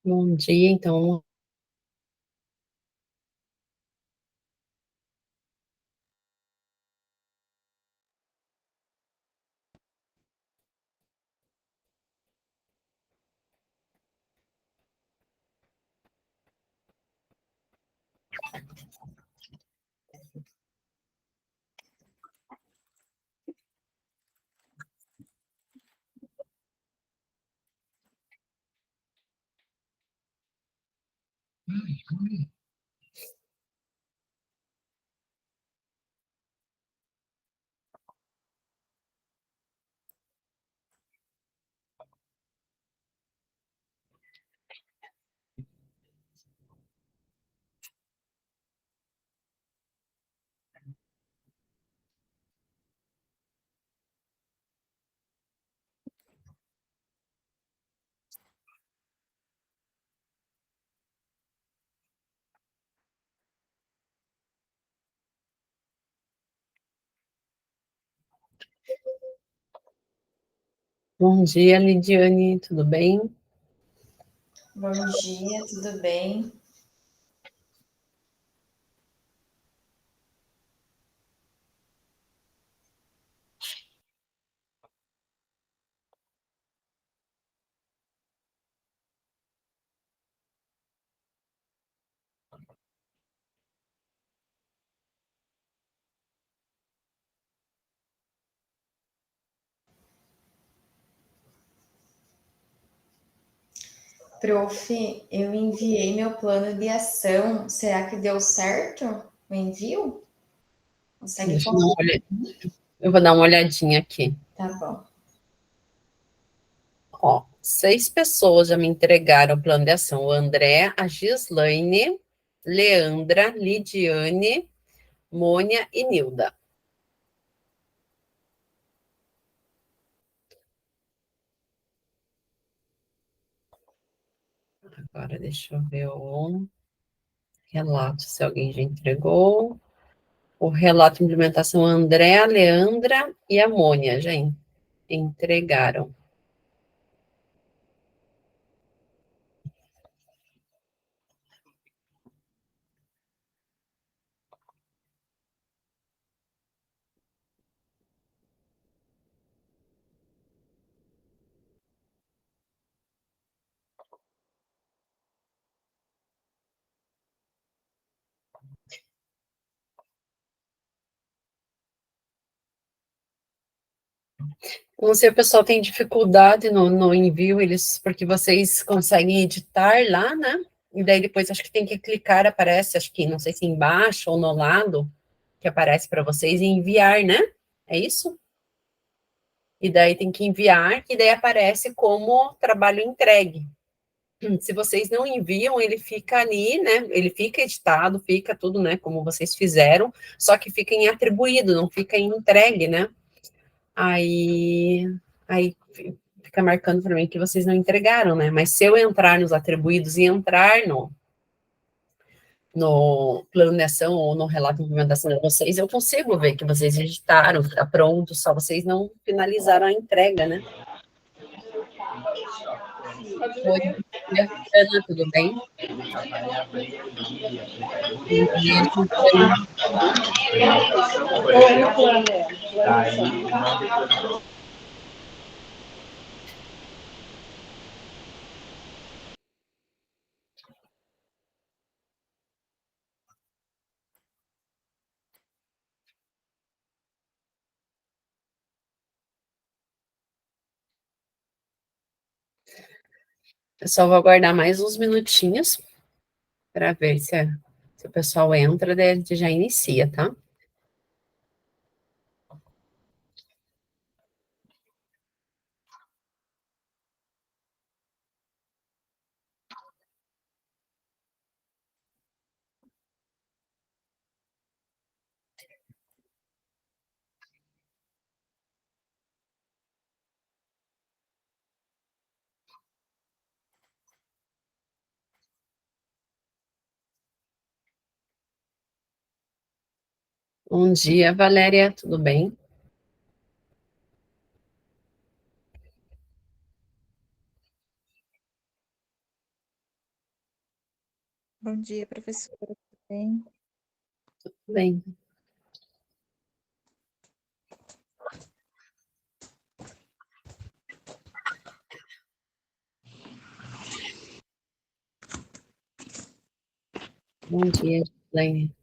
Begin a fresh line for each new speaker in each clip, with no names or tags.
Bom dia, então. Bom dia, Lidiane, tudo bem?
Bom dia, tudo bem? Prof, eu enviei meu plano de ação. Será que deu certo o envio? Consegue
Deixa eu dar uma
confirmar?
olhada. Eu vou dar uma olhadinha aqui.
Tá bom.
Ó, 6 pessoas já me entregaram o plano de ação. O André, a Gislaine, Leandra, Lidiane, Mônia e Nilda. Agora deixa eu ver o relato, se alguém já entregou. O relato de implementação, André, a Leandra e a Mônia já entregaram. Não sei, o pessoal tem dificuldade no envio, porque vocês conseguem editar lá, né? E daí depois acho que tem que clicar, aparece, acho que não sei se embaixo ou no lado, que aparece para vocês e enviar, né? É isso? E daí tem que enviar, que daí aparece como trabalho entregue. Se vocês não enviam, ele fica ali, né? Ele fica editado, fica tudo, né? Como vocês fizeram, só que fica em atribuído, não fica em entregue, né? Aí fica marcando para mim que vocês não entregaram, né? Mas se eu entrar nos atribuídos e entrar no plano de ação ou no relato de implementação de vocês, eu consigo ver que vocês editaram, está pronto, só vocês não finalizaram a entrega, né? Oi, Ana, tudo bem? E a gente, eu só vou aguardar mais uns minutinhos para ver se o pessoal entra, daí a gente já inicia, tá? Bom dia, Valéria, tudo bem?
Bom dia, professora. Tudo bem?
Tudo bem. Bom dia, Lene.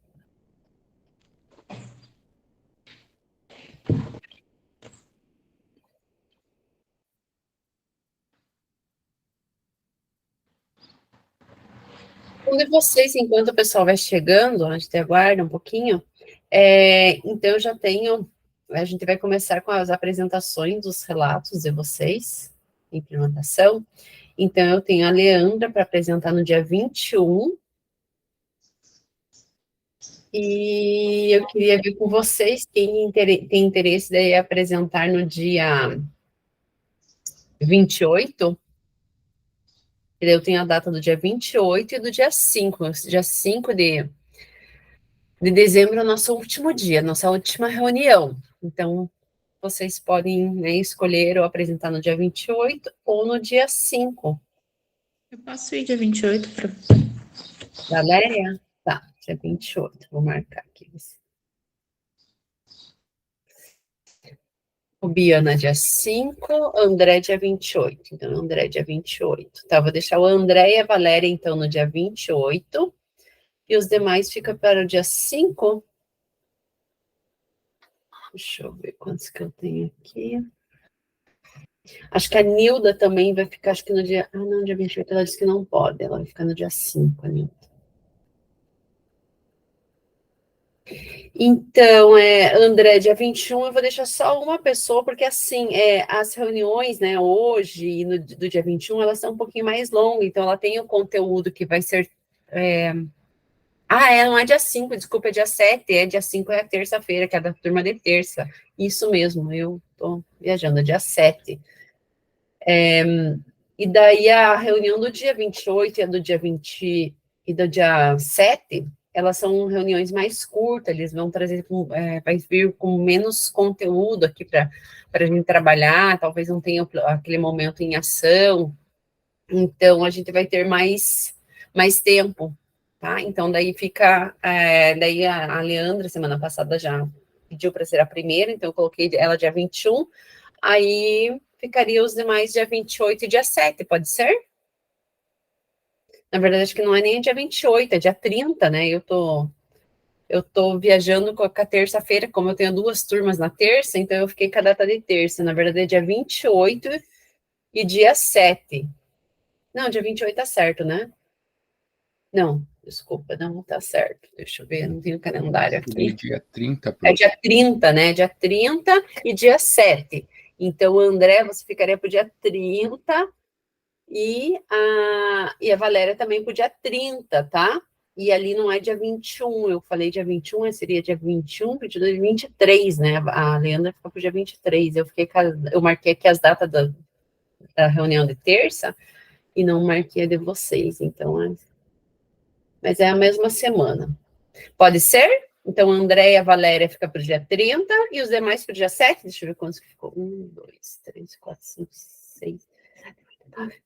Quando vocês, enquanto o pessoal vai chegando, a gente aguarda um pouquinho, então eu já tenho, a gente vai começar com as apresentações dos relatos de vocês, implementação. Então, eu tenho a Leandra para apresentar no dia 21, e eu queria ver com vocês quem tem interesse de apresentar no dia 28. Eu tenho a data do dia 28 e do dia 5. Dia 5 de dezembro é o nosso último dia, nossa última reunião. Então, vocês podem, né, escolher ou apresentar no dia 28 ou no dia 5.
Eu posso ir dia 28,
Valéria? Tá, dia 28. Vou marcar aqui. O Biana, dia 5, André, dia 28. Então, André, dia 28. Tá, vou deixar o André e a Valéria, então, no dia 28. E os demais ficam para o dia 5. Deixa eu ver quantos que eu tenho aqui. Acho que a Nilda também vai ficar, acho que no dia... Ah, não, dia 28 ela disse que não pode. Ela vai ficar no dia 5, a Nilda. Então, André, dia 21, eu vou deixar só uma pessoa, porque assim, as reuniões, né, hoje e do dia 21, elas são um pouquinho mais longas, então ela tem o conteúdo que vai ser... não é dia 5, desculpa, é dia 7, dia 5 é a terça-feira, que é da turma de terça. Isso mesmo, eu tô viajando, é dia 7. E daí a reunião do dia 28 e a do dia 20 e do dia 7, elas são reuniões mais curtas, eles vão trazer, vai vir com menos conteúdo aqui para a gente trabalhar, talvez não tenha aquele momento em ação, então a gente vai ter mais tempo, tá? Então daí fica, daí a Leandra, semana passada, já pediu para ser a primeira, então eu coloquei ela dia 21, aí ficaria os demais dia 28 e dia 7, pode ser? Na verdade, acho que não é nem dia 28, é dia 30, né? Eu tô viajando com a terça-feira, como eu tenho 2 turmas na terça, então eu fiquei com a data de terça. Na verdade, é dia 28 e dia 7. Não, dia 28 tá certo, né? Não, desculpa, não tá certo. Deixa eu ver, não tenho calendário aqui.
Dia 30,
É dia 30, né? Dia 30 e dia 7. Então, André, você ficaria para o dia 30 e a Valéria também para o dia 30, tá? E ali não é dia 21, eu falei dia 21, seria dia 21, 22 e 23, né? A Leandra ficou para o dia 23. Eu marquei aqui as datas da reunião de terça e não marquei a de vocês, então mas é a mesma semana. Pode ser? Então, André e a Valéria fica para o dia 30 e os demais para o dia 7. Deixa eu ver quantos que ficou. 1, 2, 3, 4, 5, 6.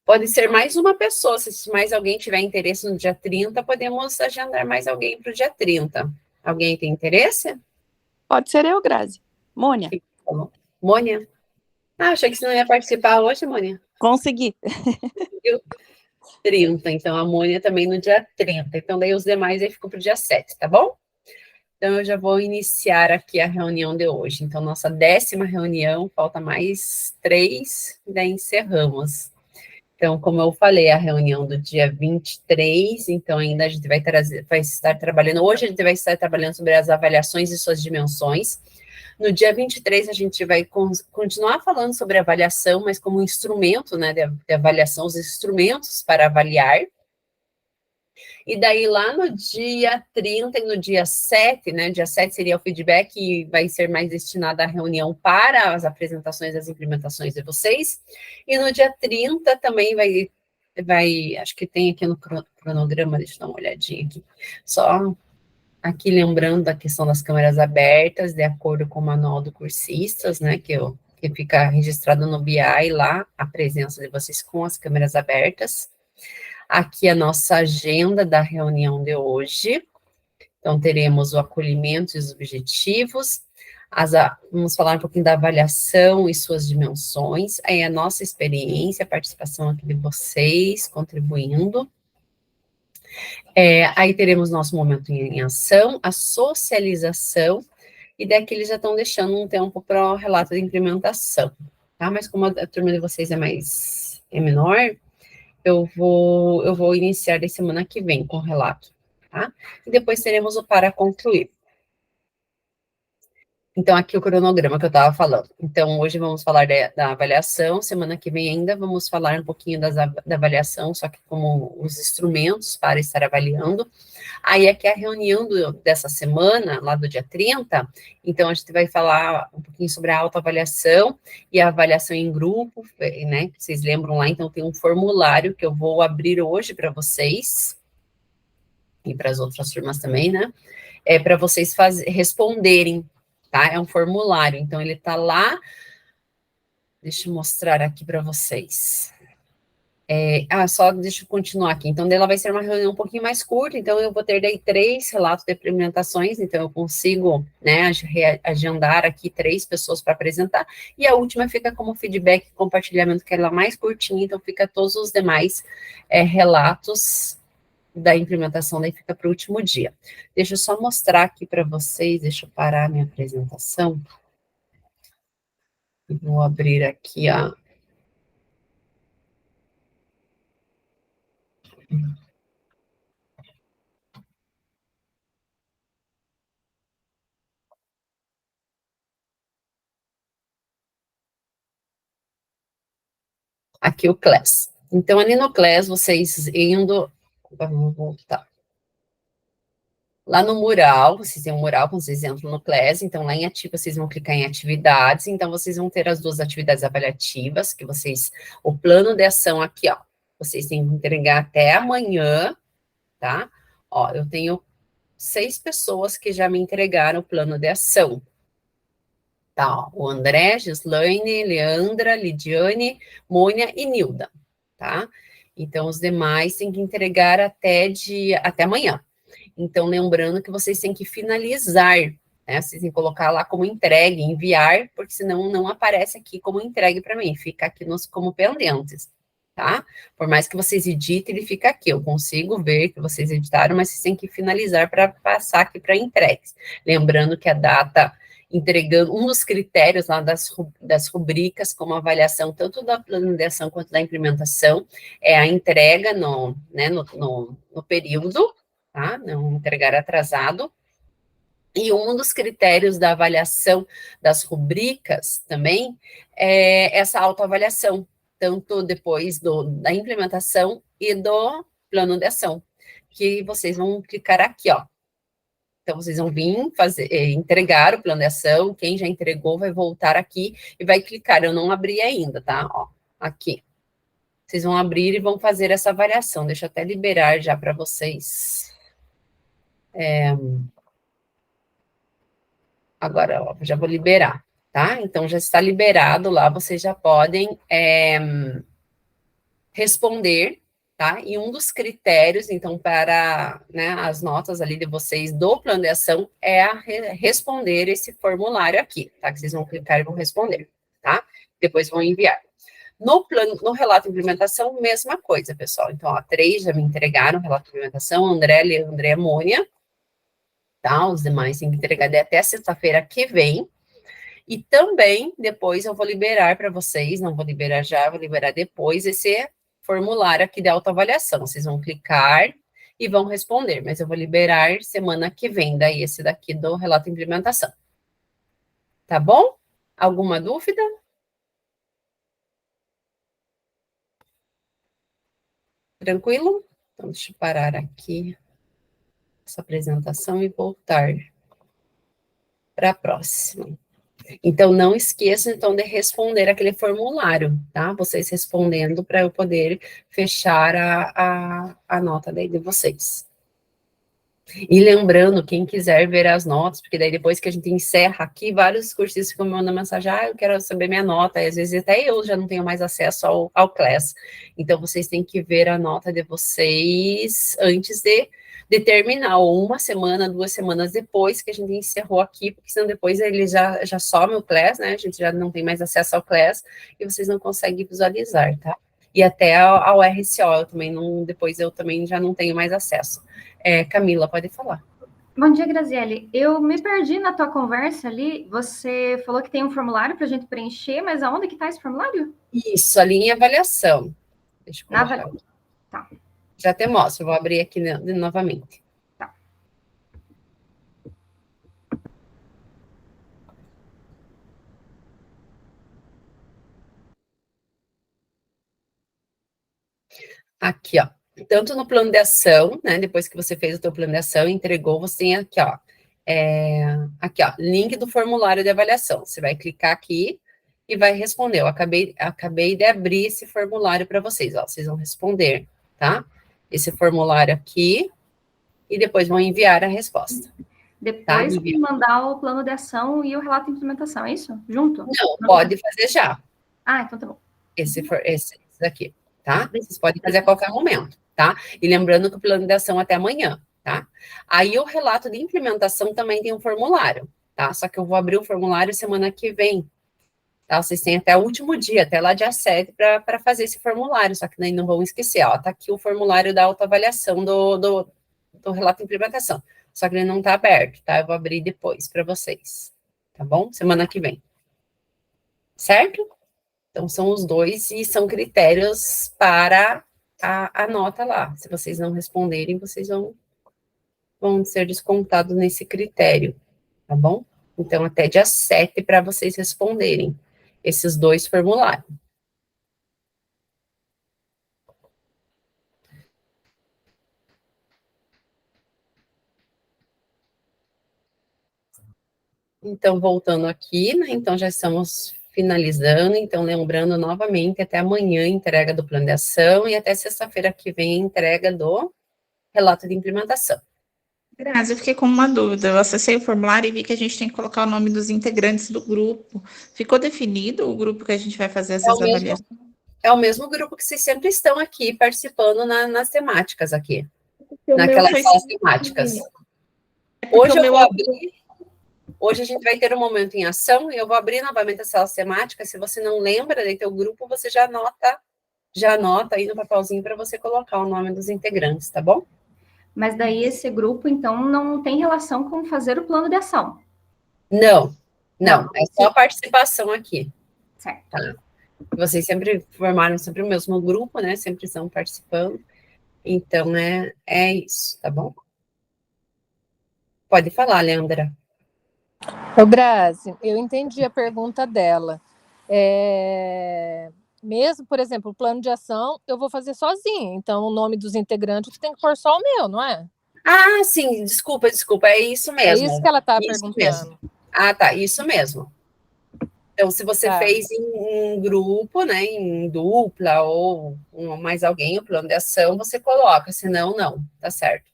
Pode ser mais uma pessoa. Se mais alguém tiver interesse no dia 30, podemos agendar mais alguém para o dia 30. Alguém tem interesse?
Pode ser eu, Grazi. Mônia.
Mônia? Achei que você não ia participar hoje, Mônia.
Consegui.
30. Então, a Mônia também no dia 30. Então, daí os demais aí ficam para o dia 7, tá bom? Então, eu já vou iniciar aqui a reunião de hoje. Então, nossa 10ª reunião, falta mais 3, e daí encerramos. Então, como eu falei, a reunião do dia 23, então ainda a gente vai estar trabalhando, hoje a gente vai estar trabalhando sobre as avaliações e suas dimensões. No dia 23, a gente vai continuar falando sobre avaliação, mas como instrumento, né, de avaliação, os instrumentos para avaliar. E daí, lá no dia 30 e no dia 7, né, dia 7 seria o feedback e vai ser mais destinado à reunião para as apresentações das implementações de vocês. E no dia 30 também vai acho que tem aqui no cronograma, deixa eu dar uma olhadinha aqui, só aqui lembrando a questão das câmeras abertas, de acordo com o manual do cursistas, né, que fica registrado no BI lá, a presença de vocês com as câmeras abertas. Aqui a nossa agenda da reunião de hoje. Então, teremos o acolhimento e os objetivos, vamos falar um pouquinho da avaliação e suas dimensões, aí a nossa experiência, a participação aqui de vocês, contribuindo. Aí teremos nosso momento em ação, a socialização, e daqui eles já estão deixando um tempo para o relato de implementação, tá? Mas como a turma de vocês é menor, eu vou iniciar da semana que vem com o relato, tá? E depois teremos o para concluir. Então, aqui o cronograma que eu estava falando. Então, hoje vamos falar da avaliação, semana que vem ainda vamos falar um pouquinho da avaliação, só que como os instrumentos para estar avaliando. Aí, aqui a reunião dessa semana, lá do dia 30, então a gente vai falar um pouquinho sobre a autoavaliação e a avaliação em grupo, né? Vocês lembram lá, então tem um formulário que eu vou abrir hoje para vocês, e para as outras turmas também, né? Para vocês responderem, tá? É um formulário, então ele está lá. Deixa eu mostrar aqui para vocês. Só deixa eu continuar aqui. Então, dela vai ser uma reunião um pouquinho mais curta, então eu vou ter daí 3 relatos de implementações, então eu consigo, né, agendar aqui 3 pessoas para apresentar, e a última fica como feedback e compartilhamento, que ela é mais curtinha, então fica todos os demais relatos da implementação, daí fica para o último dia. Deixa eu só mostrar aqui para vocês, deixa eu parar a minha apresentação. Vou abrir aqui, ó. Aqui o Class. Então, ali no Class, vocês indo... Vamos voltar. Lá no mural, vocês têm um mural quando vocês entram no Class, então lá em ativo vocês vão clicar em atividades, então vocês vão ter as 2 atividades avaliativas, que vocês, o plano de ação aqui, ó, vocês têm que entregar até amanhã, tá? Ó, eu tenho 6 pessoas que já me entregaram o plano de ação, tá? Ó, o André, Gislaine, Leandra, Lidiane, Mônia e Nilda, tá? Então, os demais têm que entregar até amanhã. Então, lembrando que vocês têm que finalizar, né? Vocês têm que colocar lá como entregue, enviar, porque senão não aparece aqui como entregue para mim, fica aqui como pendentes, tá? Por mais que vocês editem, ele fica aqui. Eu consigo ver que vocês editaram, mas vocês têm que finalizar para passar aqui para entregues. Lembrando que a data entregando, um dos critérios lá das rubricas, como avaliação tanto da planeação quanto da implementação, é a entrega no período, tá? Não entregar atrasado. E um dos critérios da avaliação das rubricas também é essa autoavaliação, tanto depois da implementação e do plano de ação, que vocês vão clicar aqui, ó. Então, vocês vão vir entregar o plano de ação, quem já entregou vai voltar aqui e vai clicar, eu não abri ainda, tá? Ó, aqui. Vocês vão abrir e vão fazer essa avaliação, deixa eu até liberar já para vocês. Agora, ó, já vou liberar, tá? Então, já está liberado lá, vocês já podem responder, tá? E um dos critérios, então, para, né, as notas ali de vocês do plano de ação é responder esse formulário aqui, tá? Que vocês vão clicar e vão responder, tá? Depois vão enviar. No relato de implementação, mesma coisa, pessoal. Então, ó, 3 já me entregaram o relato de implementação, André, Leandro, Mônia, tá? Os demais têm que entregar até sexta-feira que vem. E também, depois, eu vou liberar para vocês, não vou liberar já, vou liberar depois esse formulário aqui de autoavaliação. Vocês vão clicar e vão responder, mas eu vou liberar semana que vem, daí esse daqui do relato de implementação. Tá bom? Alguma dúvida? Tranquilo? Então, deixa eu parar aqui essa apresentação e voltar para a próxima. Então, não esqueçam, então, de responder aquele formulário, tá? Vocês respondendo para eu poder fechar a nota daí de vocês. E lembrando, quem quiser ver as notas, porque daí depois que a gente encerra aqui, vários cursistas ficam me mandando mensagem, eu quero saber minha nota, e às vezes até eu já não tenho mais acesso ao Class. Então, vocês têm que ver a nota de vocês antes de terminar, ou uma semana, 2 semanas depois que a gente encerrou aqui, porque senão depois ele já some o Class, né, a gente já não tem mais acesso ao Class, e vocês não conseguem visualizar, tá? E até ao RCO, depois eu também já não tenho mais acesso. Camila, pode falar.
Bom dia, Graziele. Eu me perdi na tua conversa ali. Você falou que tem um formulário para a gente preencher, mas aonde que está esse formulário?
Isso, ali em avaliação. Deixa eu colocar aqui.
Tá.
Já até mostro, vou abrir aqui novamente.
Tá.
Aqui, ó. Tanto no plano de ação, né? Depois que você fez o teu plano de ação, entregou, você tem aqui, ó. Aqui, ó, link do formulário de avaliação. Você vai clicar aqui e vai responder. Eu acabei de abrir esse formulário para vocês, ó. Vocês vão responder, tá? Esse formulário aqui e depois vão enviar a resposta.
Depois tá? Mandar o plano de ação e o relato de implementação, é isso? Junto?
Não, pode fazer já.
Ah, então tá bom.
Esse daqui, tá? Vocês podem fazer a qualquer momento, tá? E lembrando que o plano de ação até amanhã, tá? Aí o relato de implementação também tem um formulário, tá? Só que eu vou abrir o formulário semana que vem, tá? Vocês têm até o último dia, até lá dia 7, para fazer esse formulário, só que daí não vão esquecer, ó, tá aqui o formulário da autoavaliação do relato de implementação, só que ele não tá aberto, tá? Eu vou abrir depois para vocês, tá bom? Semana que vem. Certo? Então, são os dois e são critérios para a nota lá. Se vocês não responderem, vocês vão ser descontados nesse critério, tá bom? Então, até dia 7 para vocês responderem esses 2 formulários. Então, voltando aqui, né? Então, já estamos finalizando. Então, lembrando novamente, até amanhã, entrega do plano de ação e até sexta-feira que vem, entrega do relato de implementação.
Grazi, eu fiquei com uma dúvida. Eu acessei o formulário e vi que a gente tem que colocar o nome dos integrantes do grupo. Ficou definido o grupo que a gente vai fazer essas avaliações?
É o mesmo grupo que vocês sempre estão aqui participando nas temáticas aqui. Naquelas salas temáticas. Hoje eu vou abrir. Hoje a gente vai ter um momento em ação e eu vou abrir novamente as salas temáticas. Se você não lembra de teu grupo, você já anota aí no papelzinho para você colocar o nome dos integrantes, tá bom?
Mas daí esse grupo, então, não tem relação com fazer o plano de ação?
Não, é só a participação aqui.
Certo.
Tá? Vocês sempre formaram sempre o mesmo grupo, né? Sempre estão participando. Então, é isso, tá bom? Pode falar, Leandra.
Ô, Grazi, eu entendi a pergunta dela. Mesmo, por exemplo, o plano de ação, eu vou fazer sozinha. Então, o nome dos integrantes tem que pôr só o meu, não é?
Ah, sim, desculpa, é isso mesmo.
É isso que ela está perguntando.
Mesmo. Ah, tá, isso mesmo. Então, se você fez em grupo, né, em dupla ou mais alguém, o plano de ação, você coloca, senão não, tá certo.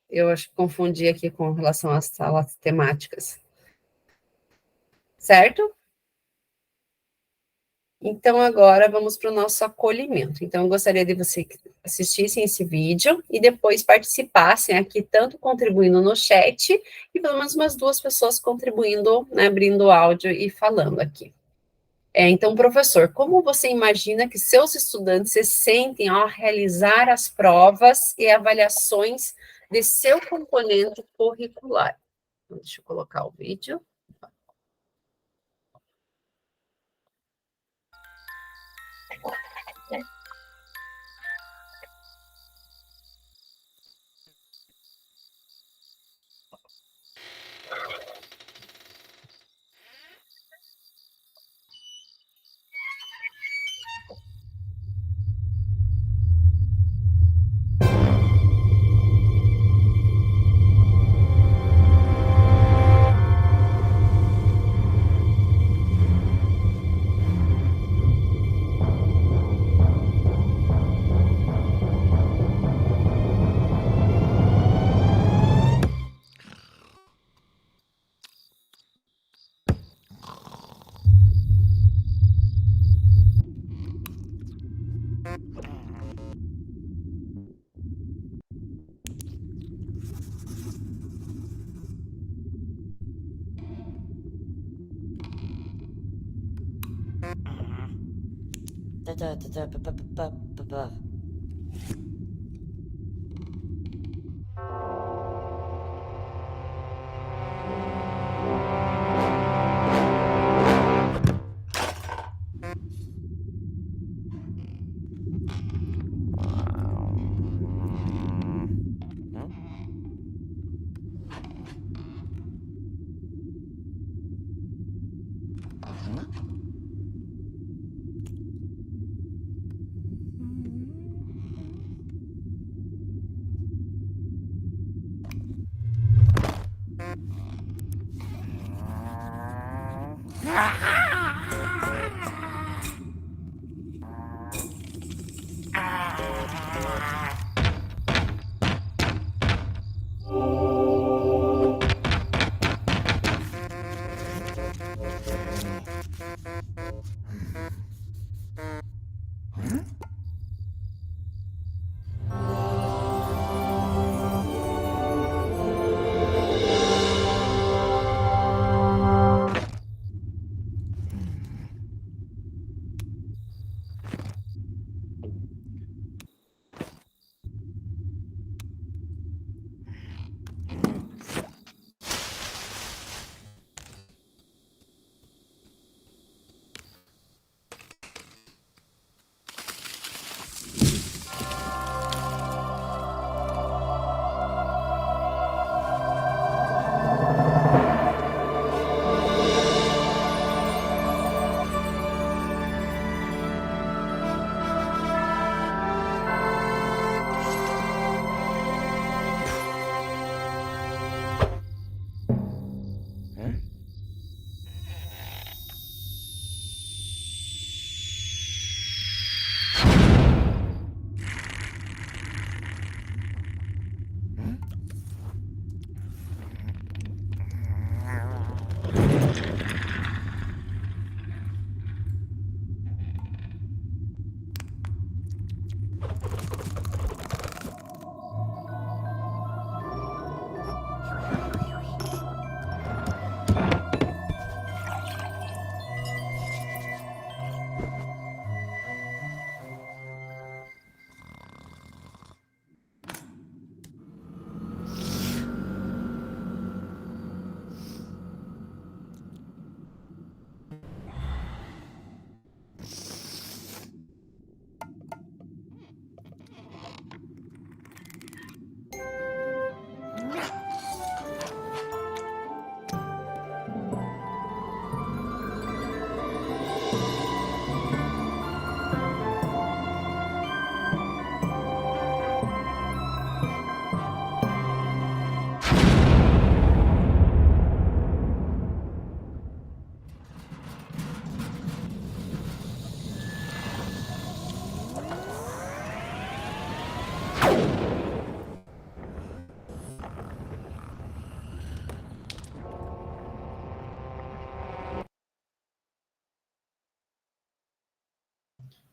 Eu acho que confundi aqui com relação às salas temáticas. Certo? Então, agora vamos para o nosso acolhimento. Então, eu gostaria de vocês assistissem esse vídeo e depois participassem aqui, tanto contribuindo no chat e pelo menos umas 2 pessoas contribuindo, né, abrindo o áudio e falando aqui. Então, professor, como você imagina que seus estudantes se sentem ao realizar as provas e avaliações de seu componente curricular? Deixa eu colocar o vídeo.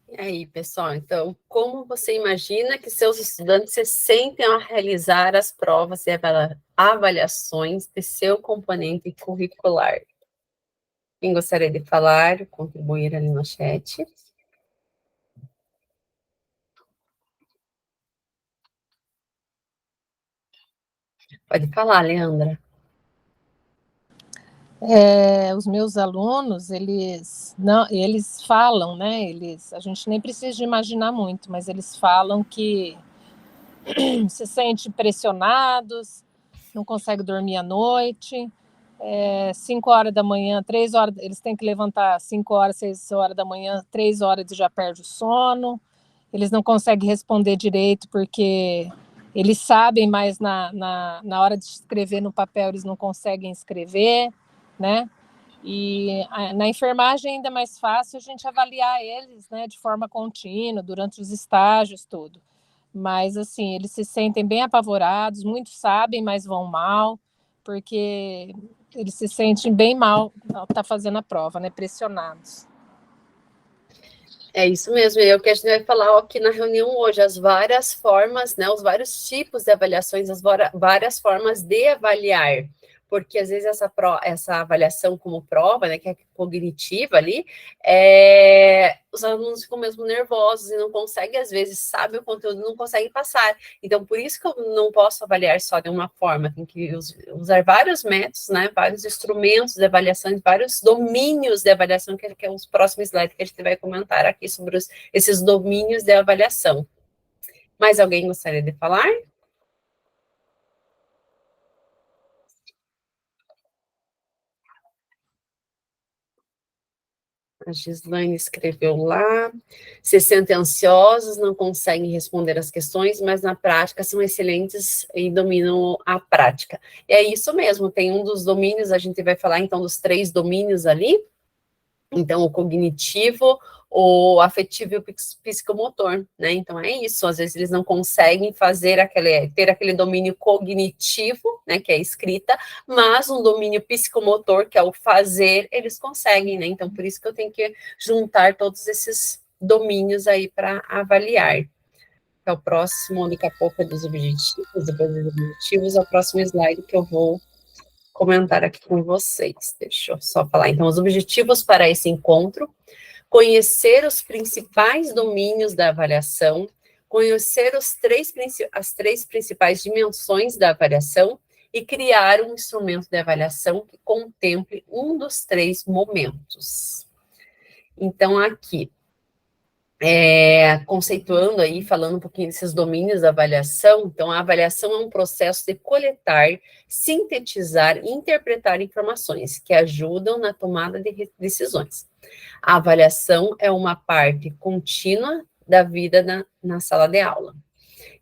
E aí, pessoal, então, como você imagina que seus estudantes se sentem ao realizar as provas e avaliações de seu componente curricular? Quem gostaria de falar, contribuir ali no chat? Pode falar, Leandra.
Os meus alunos, eles falam, né? A gente nem precisa de imaginar muito, mas eles falam que se sentem pressionados, não conseguem dormir à noite, 5 horas da manhã, 3 horas, eles têm que levantar 5 horas, 6 horas da manhã, 3 horas e já perde o sono, eles não conseguem responder direito porque eles sabem, mas na hora de escrever no papel eles não conseguem escrever, né? E na enfermagem ainda é mais fácil a gente avaliar eles, né, de forma contínua, durante os estágios, tudo. Mas, assim, eles se sentem bem apavorados, muitos sabem, mas vão mal, porque eles se sentem bem mal ao estar fazendo a prova, né, pressionados.
É isso mesmo, e é o que a gente vai falar aqui na reunião hoje, as várias formas, né, os vários tipos de avaliações, as várias formas de avaliar. porque às vezes essa avaliação como prova, né, que é cognitiva ali, os alunos ficam mesmo nervosos e não conseguem, às vezes, sabe o conteúdo, não conseguem passar. Então, por isso que eu não posso avaliar só de uma forma, tem que usar vários métodos, né, vários instrumentos de avaliação, vários domínios de avaliação, que é os próximos slides que a gente vai comentar aqui sobre esses domínios de avaliação. Mais alguém gostaria de falar? A Gislaine escreveu lá, se sentem ansiosos, não conseguem responder as questões, mas na prática são excelentes e dominam a prática. E é isso mesmo, tem um dos domínios, a gente vai falar então dos 3 domínios ali, então o cognitivo, o afetivo e o psicomotor, né? Então é isso, às vezes eles não conseguem ter aquele domínio cognitivo, né, que é a escrita, mas um domínio psicomotor, que é o fazer, eles conseguem, né? Então por isso que eu tenho que juntar todos esses domínios aí para avaliar. É o próximo, daqui a pouco é dos objetivos, depois dos objetivos, é o próximo slide que eu vou comentar aqui com vocês. Deixa eu só falar. Então, os objetivos para esse encontro: conhecer os principais domínios da avaliação, conhecer as 3 principais dimensões da avaliação e criar um instrumento de avaliação que contemple um dos 3 momentos. Então, aqui, conceituando aí, falando um pouquinho desses domínios da avaliação, então a avaliação é um processo de coletar, sintetizar e interpretar informações que ajudam na tomada de decisões. A avaliação é uma parte contínua da vida na sala de aula.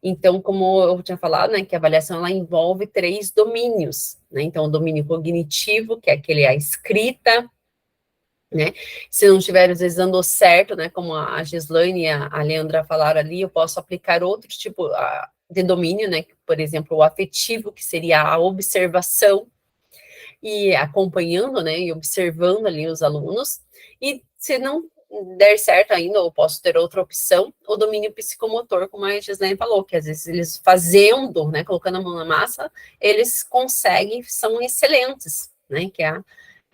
Então, como eu tinha falado, né, que a avaliação ela envolve 3 domínios, né? Então, o domínio cognitivo, que é a escrita, né? Se não estiver, às vezes, dando certo, né, como a Gislaine e a Leandra falaram ali, eu posso aplicar outro tipo de domínio, né, por exemplo, o afetivo, que seria a observação, e acompanhando, né, e observando ali os alunos, e se não der certo ainda, eu posso ter outra opção, o domínio psicomotor, como a Gislaine falou, que às vezes eles fazendo, né, colocando a mão na massa, eles conseguem, são excelentes, né, que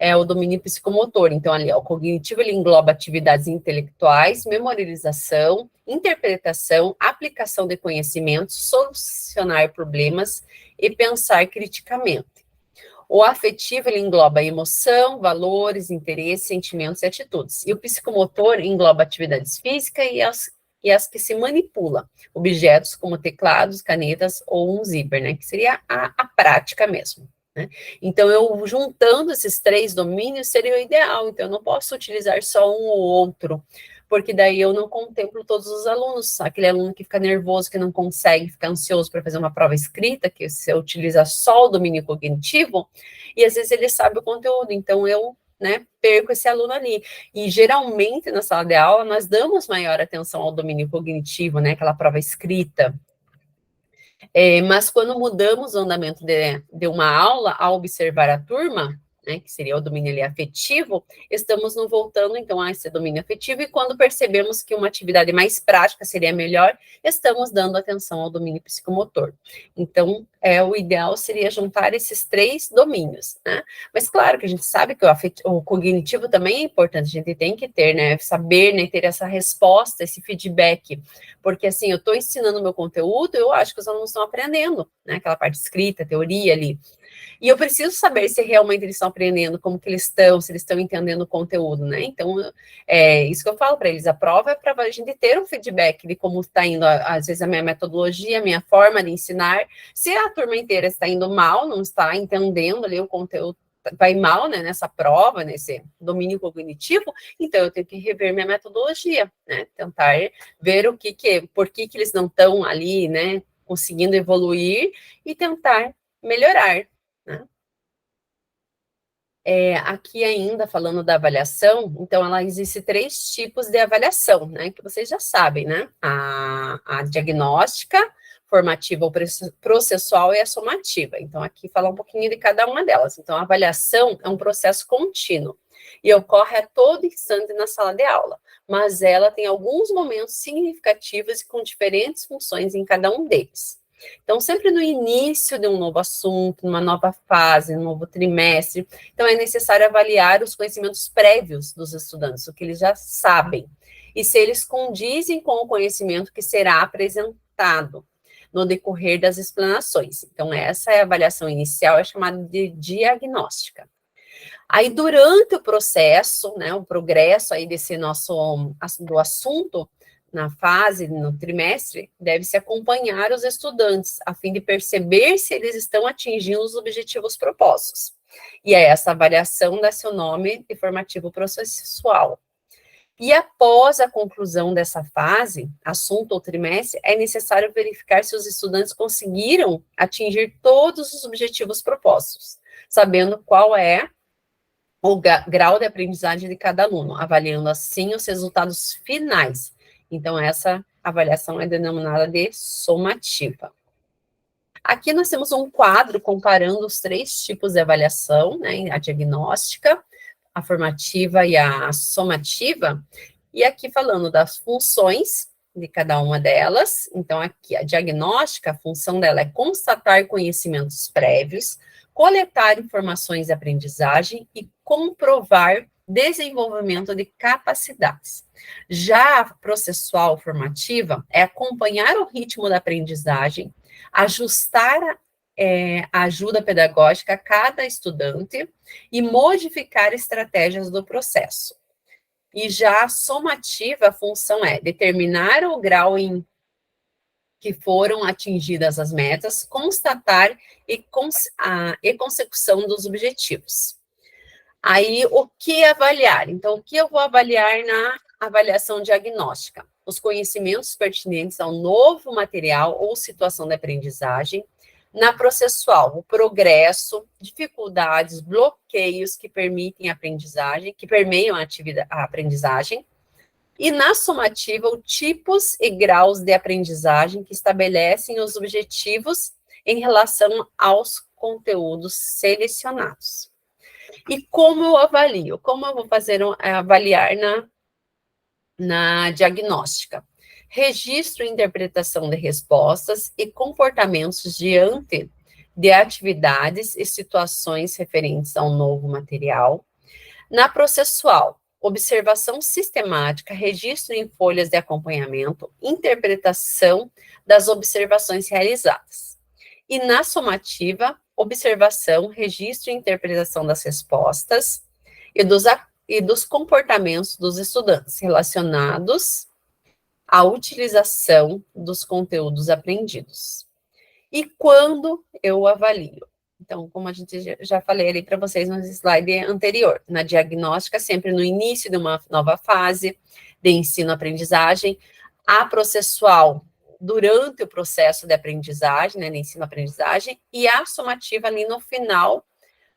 é o domínio psicomotor. Então, ali, o cognitivo, ele engloba atividades intelectuais, memorização, interpretação, aplicação de conhecimentos, solucionar problemas e pensar criticamente. O afetivo, ele engloba emoção, valores, interesses, sentimentos e atitudes. E o psicomotor engloba atividades físicas e as que se manipulam, objetos como teclados, canetas ou um zíper, né, que seria a prática mesmo. Né? Então, eu juntando esses 3 domínios seria o ideal. Então, eu não posso utilizar só um ou outro, porque daí eu não contemplo todos os alunos. Aquele aluno que fica nervoso, que não consegue, fica ansioso para fazer uma prova escrita, que se eu utilizar só o domínio cognitivo, e às vezes ele sabe o conteúdo, então eu, né, perco esse aluno ali. E geralmente na sala de aula nós damos maior atenção ao domínio cognitivo, né, aquela prova escrita. Mas quando mudamos o andamento de uma aula, ao observar a turma, né, que seria o domínio ali afetivo, estamos nos voltando, então, a esse domínio afetivo, e quando percebemos que uma atividade mais prática seria melhor, estamos dando atenção ao domínio psicomotor. Então, o ideal seria juntar esses 3 domínios, né? Mas, claro, que a gente sabe que o cognitivo também é importante, a gente tem que ter, né, saber, né, ter essa resposta, esse feedback, porque, assim, eu estou ensinando o meu conteúdo, eu acho que os alunos estão aprendendo, né, aquela parte escrita, teoria ali, e eu preciso saber se realmente eles estão aprendendo, como que eles estão, se eles estão entendendo o conteúdo, né? Então, isso que eu falo para eles, a prova é para a gente ter um feedback de como está indo, às vezes, a minha metodologia, a minha forma de ensinar. Se a turma inteira está indo mal, não está entendendo ali o conteúdo, vai mal, né, nessa prova, nesse domínio cognitivo, então eu tenho que rever minha metodologia, né? Tentar ver por que eles não estão ali, né, conseguindo evoluir e tentar melhorar. Né? Aqui ainda, falando da avaliação, então ela existe 3 tipos de avaliação, né, que vocês já sabem, né, a diagnóstica, formativa ou processual e a somativa. Então, aqui fala um pouquinho de cada uma delas. Então, a avaliação é um processo contínuo e ocorre a todo instante na sala de aula, mas ela tem alguns momentos significativos e com diferentes funções em cada um deles. Então, sempre no início de um novo assunto, numa nova fase, um novo trimestre, então é necessário avaliar os conhecimentos prévios dos estudantes, o que eles já sabem, e se eles condizem com o conhecimento que será apresentado no decorrer das explanações. Então, essa é a avaliação inicial, é chamada de diagnóstica. Aí, durante o processo, né, o progresso aí desse do assunto, na fase, no trimestre, deve-se acompanhar os estudantes, a fim de perceber se eles estão atingindo os objetivos propostos. E essa avaliação dá seu nome de formativo processual. E após a conclusão dessa fase, assunto ou trimestre, é necessário verificar se os estudantes conseguiram atingir todos os objetivos propostos, sabendo qual é o grau de aprendizagem de cada aluno, avaliando assim os resultados finais. Então, essa avaliação é denominada de somativa. Aqui nós temos um quadro comparando os 3 tipos de avaliação, né, a diagnóstica, a formativa e a somativa, e aqui falando das funções de cada uma delas. Então, aqui a diagnóstica, a função dela é constatar conhecimentos prévios, coletar informações de aprendizagem e comprovar desenvolvimento de capacidades. Já a processual formativa é acompanhar o ritmo da aprendizagem, ajustar a ajuda pedagógica a cada estudante e modificar estratégias do processo. E já a somativa, a função é determinar o grau em que foram atingidas as metas, constatar e consecução dos objetivos. Aí, o que avaliar? Então, o que eu vou avaliar na avaliação diagnóstica? Os conhecimentos pertinentes ao novo material ou situação de aprendizagem. Na processual, o progresso, dificuldades, bloqueios que permitem a aprendizagem, que permeiam a aprendizagem. E na somativa, os tipos e graus de aprendizagem que estabelecem os objetivos em relação aos conteúdos selecionados. E como eu avalio? Como eu vou avaliar na diagnóstica? Registro e interpretação de respostas e comportamentos diante de atividades e situações referentes ao novo material. Na processual, observação sistemática, registro em folhas de acompanhamento, interpretação das observações realizadas. E na somativa, observação, registro e interpretação das respostas e dos comportamentos dos estudantes relacionados à utilização dos conteúdos aprendidos. E quando eu avalio? Então, como a gente já falei ali para vocês no slide anterior, na diagnóstica, sempre no início de uma nova fase de ensino-aprendizagem, a processual durante o processo de aprendizagem, né, de ensino-aprendizagem, e a somativa ali no final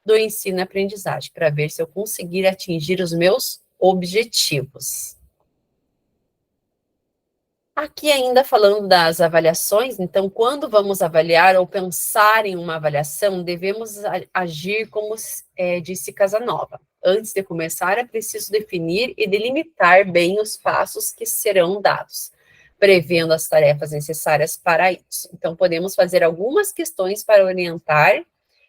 do ensino-aprendizagem, para ver se eu conseguir atingir os meus objetivos. Aqui ainda falando das avaliações, então, quando vamos avaliar ou pensar em uma avaliação, devemos agir como disse Casanova. Antes de começar, é preciso definir e delimitar bem os passos que serão dados, prevendo as tarefas necessárias para isso. Então, podemos fazer algumas questões para orientar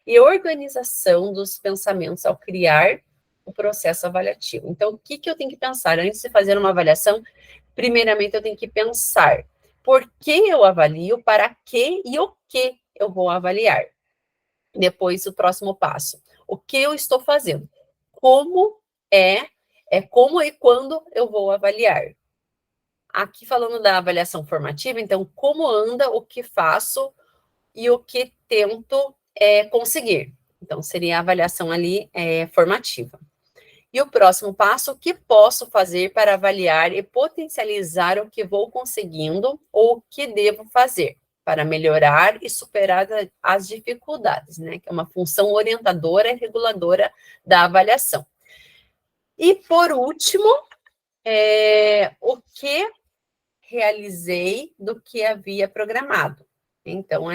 e organização dos pensamentos ao criar o processo avaliativo. Então, o que eu tenho que pensar antes de fazer uma avaliação? Primeiramente, eu tenho que pensar por que eu avalio, para que e o que eu vou avaliar. Depois, o próximo passo. O que eu estou fazendo? Como como e quando eu vou avaliar. Aqui falando da avaliação formativa, então, como anda, o que faço e o que tento conseguir. Então, seria a avaliação ali formativa. E o próximo passo, o que posso fazer para avaliar e potencializar o que vou conseguindo ou o que devo fazer para melhorar e superar as dificuldades, né? Que é uma função orientadora e reguladora da avaliação. E, por último, o que realizei do que havia programado. Então,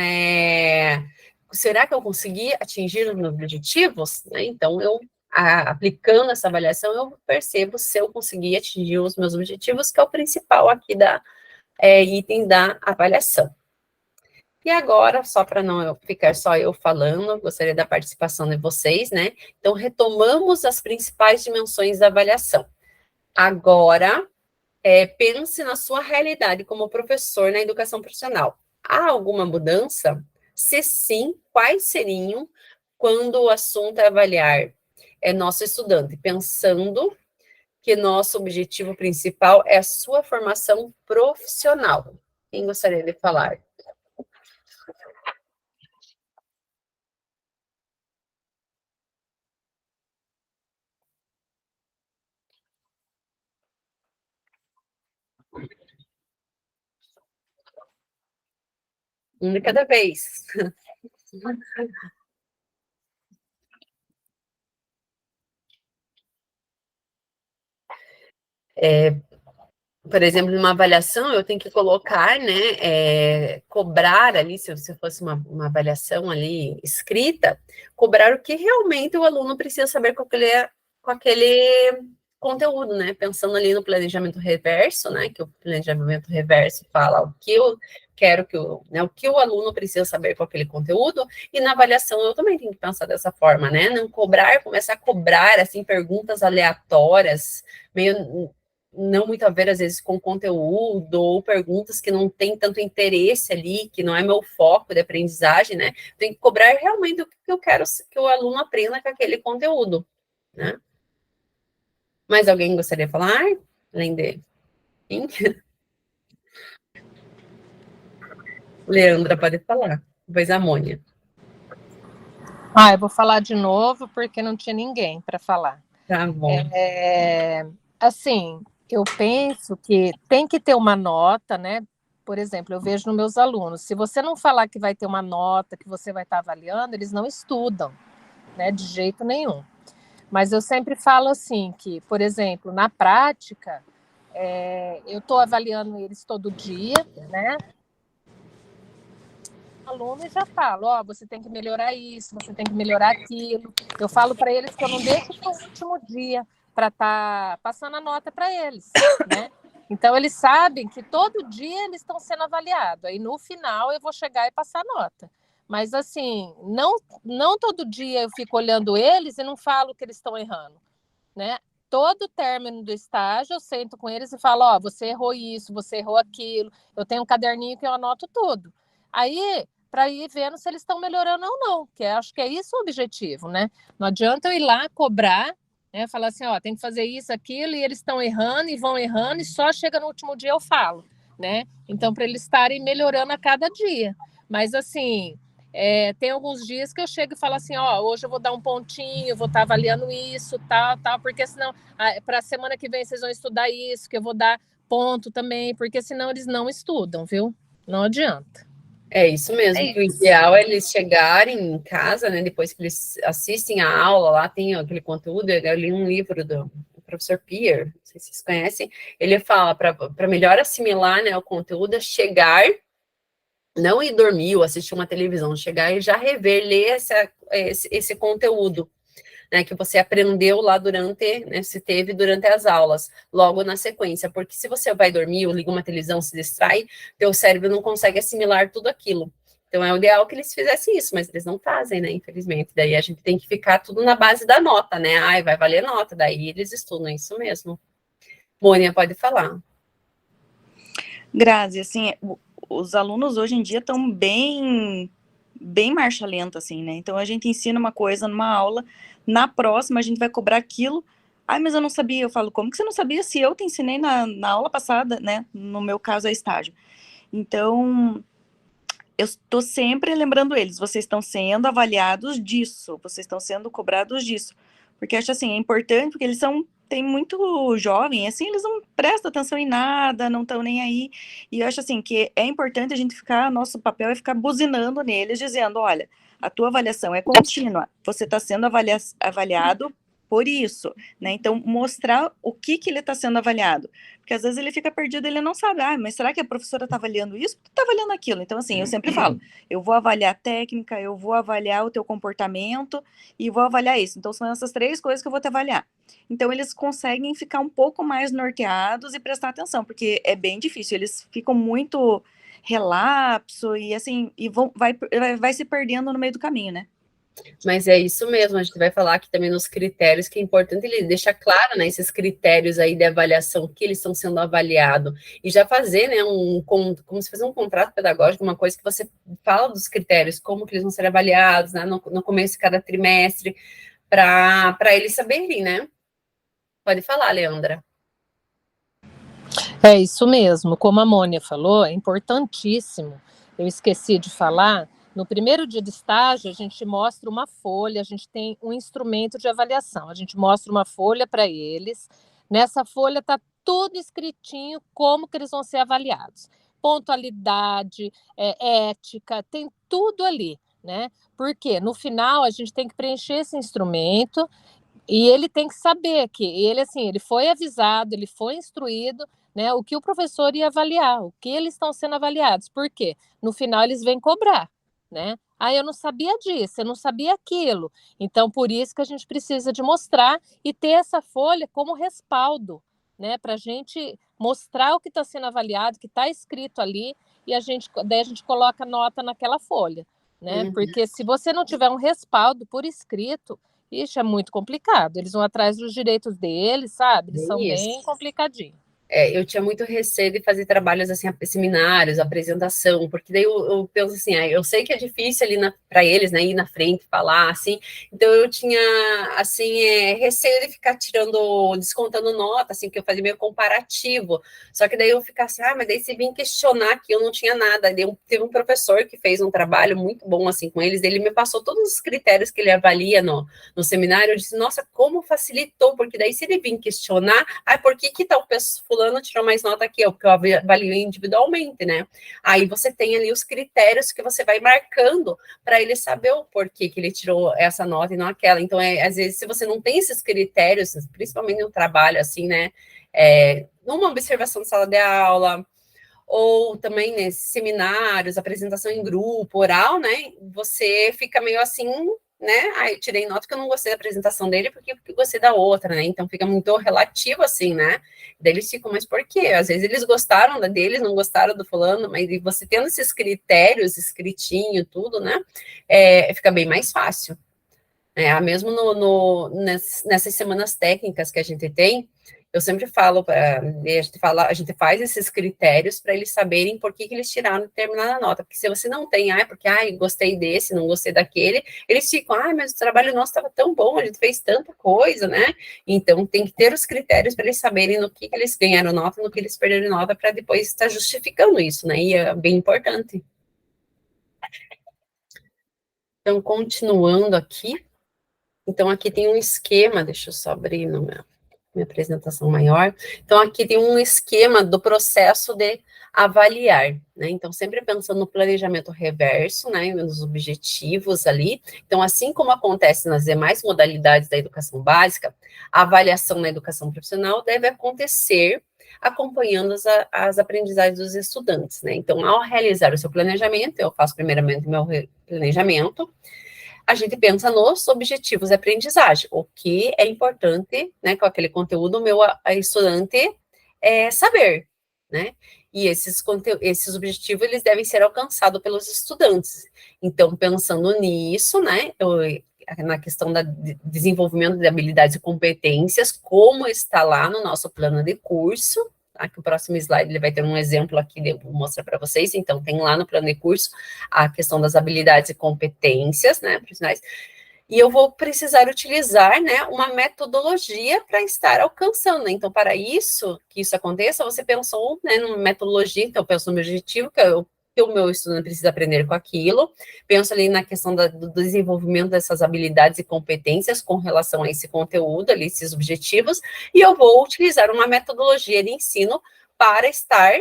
será que eu consegui atingir os meus objetivos? Então, aplicando essa avaliação, eu percebo se eu consegui atingir os meus objetivos, que é o principal aqui da item da avaliação. E agora, só para não ficar só eu falando, gostaria da participação de vocês, né? Então, retomamos as principais dimensões da avaliação. Agora, pense na sua realidade como professor na educação profissional. Há alguma mudança? Se sim, quais seriam quando o assunto é avaliar nosso estudante, pensando que nosso objetivo principal é a sua formação profissional? Quem gostaria de falar? Um de cada vez. Por exemplo, numa avaliação, eu tenho que colocar, né, cobrar ali, se fosse uma avaliação ali escrita, cobrar o que realmente o aluno precisa saber com aquele conteúdo, né, pensando ali no planejamento reverso, né, que o planejamento reverso fala o que eu quero o que o aluno precisa saber com aquele conteúdo, e na avaliação eu também tenho que pensar dessa forma, né, não começar a cobrar, assim, perguntas aleatórias, meio não muito a ver, às vezes, com conteúdo, ou perguntas que não têm tanto interesse ali, que não é meu foco de aprendizagem, né? Tem que cobrar realmente o que eu quero que o aluno aprenda com aquele conteúdo, né? Mais alguém gostaria de falar? Além de... Sim? Leandra, pode falar. Depois a Mônia.
Eu vou falar de novo, porque não tinha ninguém para falar.
Tá bom.
Assim, eu penso que tem que ter uma nota, né? Por exemplo, eu vejo nos meus alunos, se você não falar que vai ter uma nota, que você vai estar avaliando, eles não estudam, né? De jeito nenhum. Mas eu sempre falo assim, que, por exemplo, na prática, eu estou avaliando eles todo dia, né? Aluno e já falo, você tem que melhorar isso, você tem que melhorar aquilo. Eu falo para eles que eu não deixo para o último dia para estar passando a nota para eles, né? Então, eles sabem que todo dia eles estão sendo avaliados. Aí, no final, eu vou chegar e passar a nota. Mas, assim, não todo dia eu fico olhando eles e não falo que eles estão errando, né? Todo término do estágio, eu sento com eles e falo, você errou isso, você errou aquilo. Eu tenho um caderninho que eu anoto tudo. Aí, para ir vendo se eles estão melhorando ou não, que acho que é isso o objetivo, né? Não adianta eu ir lá cobrar, né? Falar assim, tem que fazer isso, aquilo, e eles estão errando e vão errando, e só chega no último dia eu falo, né? Então, para eles estarem melhorando a cada dia. Mas, assim, tem alguns dias que eu chego e falo assim, hoje eu vou dar um pontinho, vou estar avaliando isso, tal, porque senão, para a semana que vem vocês vão estudar isso, que eu vou dar ponto também, porque senão eles não estudam, viu? Não adianta.
É isso mesmo, que o ideal é eles chegarem em casa, né, depois que eles assistem a aula, lá tem aquele conteúdo, eu li um livro do professor Pierre, não sei se vocês conhecem, ele fala, para melhor assimilar, né, o conteúdo, é chegar, não ir dormir ou assistir uma televisão, chegar e já rever, ler esse conteúdo, né, que você aprendeu lá durante, né, se teve durante as aulas, logo na sequência, porque se você vai dormir ou liga uma televisão, se distrai, teu cérebro não consegue assimilar tudo aquilo. Então, é o ideal que eles fizessem isso, mas eles não fazem, né, infelizmente. Daí a gente tem que ficar tudo na base da nota, né, vai valer nota, daí eles estudam, é isso mesmo. Mônia, pode falar.
Grazi, assim, os alunos hoje em dia estão bem marcha lenta, assim, né? Então, a gente ensina uma coisa numa aula, na próxima a gente vai cobrar aquilo. Mas eu não sabia. Eu falo, como que você não sabia se eu te ensinei na aula passada, né? No meu caso, é estágio. Então, eu estou sempre lembrando eles, vocês estão sendo avaliados disso, vocês estão sendo cobrados disso. Porque acho assim, é importante, porque eles tem muito jovem, assim, eles não prestam atenção em nada, não estão nem aí, e eu acho assim, que é importante a gente nosso papel é ficar buzinando neles, dizendo, olha, a tua avaliação é contínua, você está sendo avaliado por isso, né, então mostrar o que ele está sendo avaliado, porque às vezes ele fica perdido, ele não sabe, mas será que a professora está avaliando isso? Está avaliando aquilo, então assim, eu sempre falo, eu vou avaliar a técnica, eu vou avaliar o teu comportamento, e vou avaliar isso, então são essas 3 coisas que eu vou te avaliar. Então, eles conseguem ficar um pouco mais norteados e prestar atenção, porque é bem difícil, eles ficam muito relapso, e assim, vai se perdendo no meio do caminho, né?
Mas é isso mesmo, a gente vai falar aqui também nos critérios, que é importante ele deixar claro, né, esses critérios aí de avaliação, que eles estão sendo avaliados, e já fazer, né, como se fosse um contrato pedagógico, uma coisa que você fala dos critérios, como que eles vão ser avaliados, né, no começo de cada trimestre, para eles saberem, né? Pode falar, Leandra.
É isso mesmo, como a Mônia falou, é importantíssimo. Eu esqueci de falar, no primeiro dia de estágio, a gente mostra uma folha, a gente tem um instrumento de avaliação, a gente mostra uma folha para eles, nessa folha está tudo escritinho como que eles vão ser avaliados. Pontualidade, ética, tem tudo ali, né? Porque no final a gente tem que preencher esse instrumento e ele tem que saber que ele foi avisado, ele foi instruído, né, o que o professor ia avaliar, o que eles estão sendo avaliados. Por quê? No final eles vêm cobrar, né? Ah, eu não sabia disso, eu não sabia aquilo. Então, por isso que a gente precisa de mostrar e ter essa folha como respaldo, né, para a gente mostrar o que está sendo avaliado, que está escrito ali, e daí a gente coloca nota naquela folha, né?
Uhum.
Porque se você não tiver um respaldo por escrito, ixi, é muito complicado. Eles vão atrás dos direitos deles, sabe? Eles são bem complicadinhos.
Eu tinha muito receio de fazer trabalhos assim, seminários, apresentação, porque daí eu penso assim, eu sei que é difícil ali para eles, né, ir na frente, falar, assim, então eu tinha, assim, receio de ficar descontando nota, assim, que eu fazia meio comparativo, só que daí eu ficava assim, mas daí se vir questionar que eu não tinha nada, daí teve um professor que fez um trabalho muito bom, assim, com eles, ele me passou todos os critérios que ele avalia no seminário, eu disse, nossa, como facilitou, porque daí se ele vir questionar, por que tal pessoa fulano tirou mais nota que eu, porque eu avalio individualmente, né? Aí você tem ali os critérios que você vai marcando para ele saber o porquê que ele tirou essa nota e não aquela. Então, às vezes, se você não tem esses critérios, principalmente no trabalho, assim, né? Numa observação de sala de aula, ou também nesses seminários, apresentação em grupo, oral, né? Você fica meio assim, né? Eu tirei nota que eu não gostei da apresentação dele porque gostei da outra, né? Então fica muito relativo assim, né? Daí eles ficam, mas por quê? Às vezes eles gostaram da deles, não gostaram do fulano, mas você tendo esses critérios escritinho, tudo, né? Fica bem mais fácil. Mesmo nessas semanas técnicas que a gente tem, eu sempre falo, a gente faz esses critérios para eles saberem por que eles tiraram determinada nota, porque se você não tem, gostei desse, não gostei daquele, eles ficam, mas o trabalho nosso estava tão bom, a gente fez tanta coisa, né? Então, tem que ter os critérios para eles saberem no que eles ganharam nota, no que eles perderam nota, para depois estar justificando isso, né? E é bem importante. Então, continuando aqui, então aqui tem um esquema, deixa eu só abrir minha apresentação maior. Então, aqui tem um esquema do processo de avaliar, né? Então, sempre pensando no planejamento reverso, né? Nos objetivos ali. Então, assim como acontece nas demais modalidades da educação básica, a avaliação na educação profissional deve acontecer acompanhando as aprendizagens dos estudantes, né? Então, ao realizar o seu planejamento, eu faço primeiramente o meu planejamento, a gente pensa nos objetivos de aprendizagem, o que é importante, né, com aquele conteúdo, o meu estudante saber, né, e esses objetivos, eles devem ser alcançados pelos estudantes. Então, pensando nisso, né, na questão do desenvolvimento de habilidades e competências, como está lá no nosso plano de curso, aqui o próximo slide ele vai ter um exemplo aqui, eu vou mostrar para vocês. Então, tem lá no plano de curso a questão das habilidades e competências, né, profissionais, e eu vou precisar utilizar, né, uma metodologia para estar alcançando, né? Então, para que isso aconteça, você pensou, né, numa metodologia, então eu penso no meu objetivo, que o meu estudante precisa aprender com aquilo, penso ali na questão do desenvolvimento dessas habilidades e competências com relação a esse conteúdo, ali, esses objetivos, e eu vou utilizar uma metodologia de ensino para estar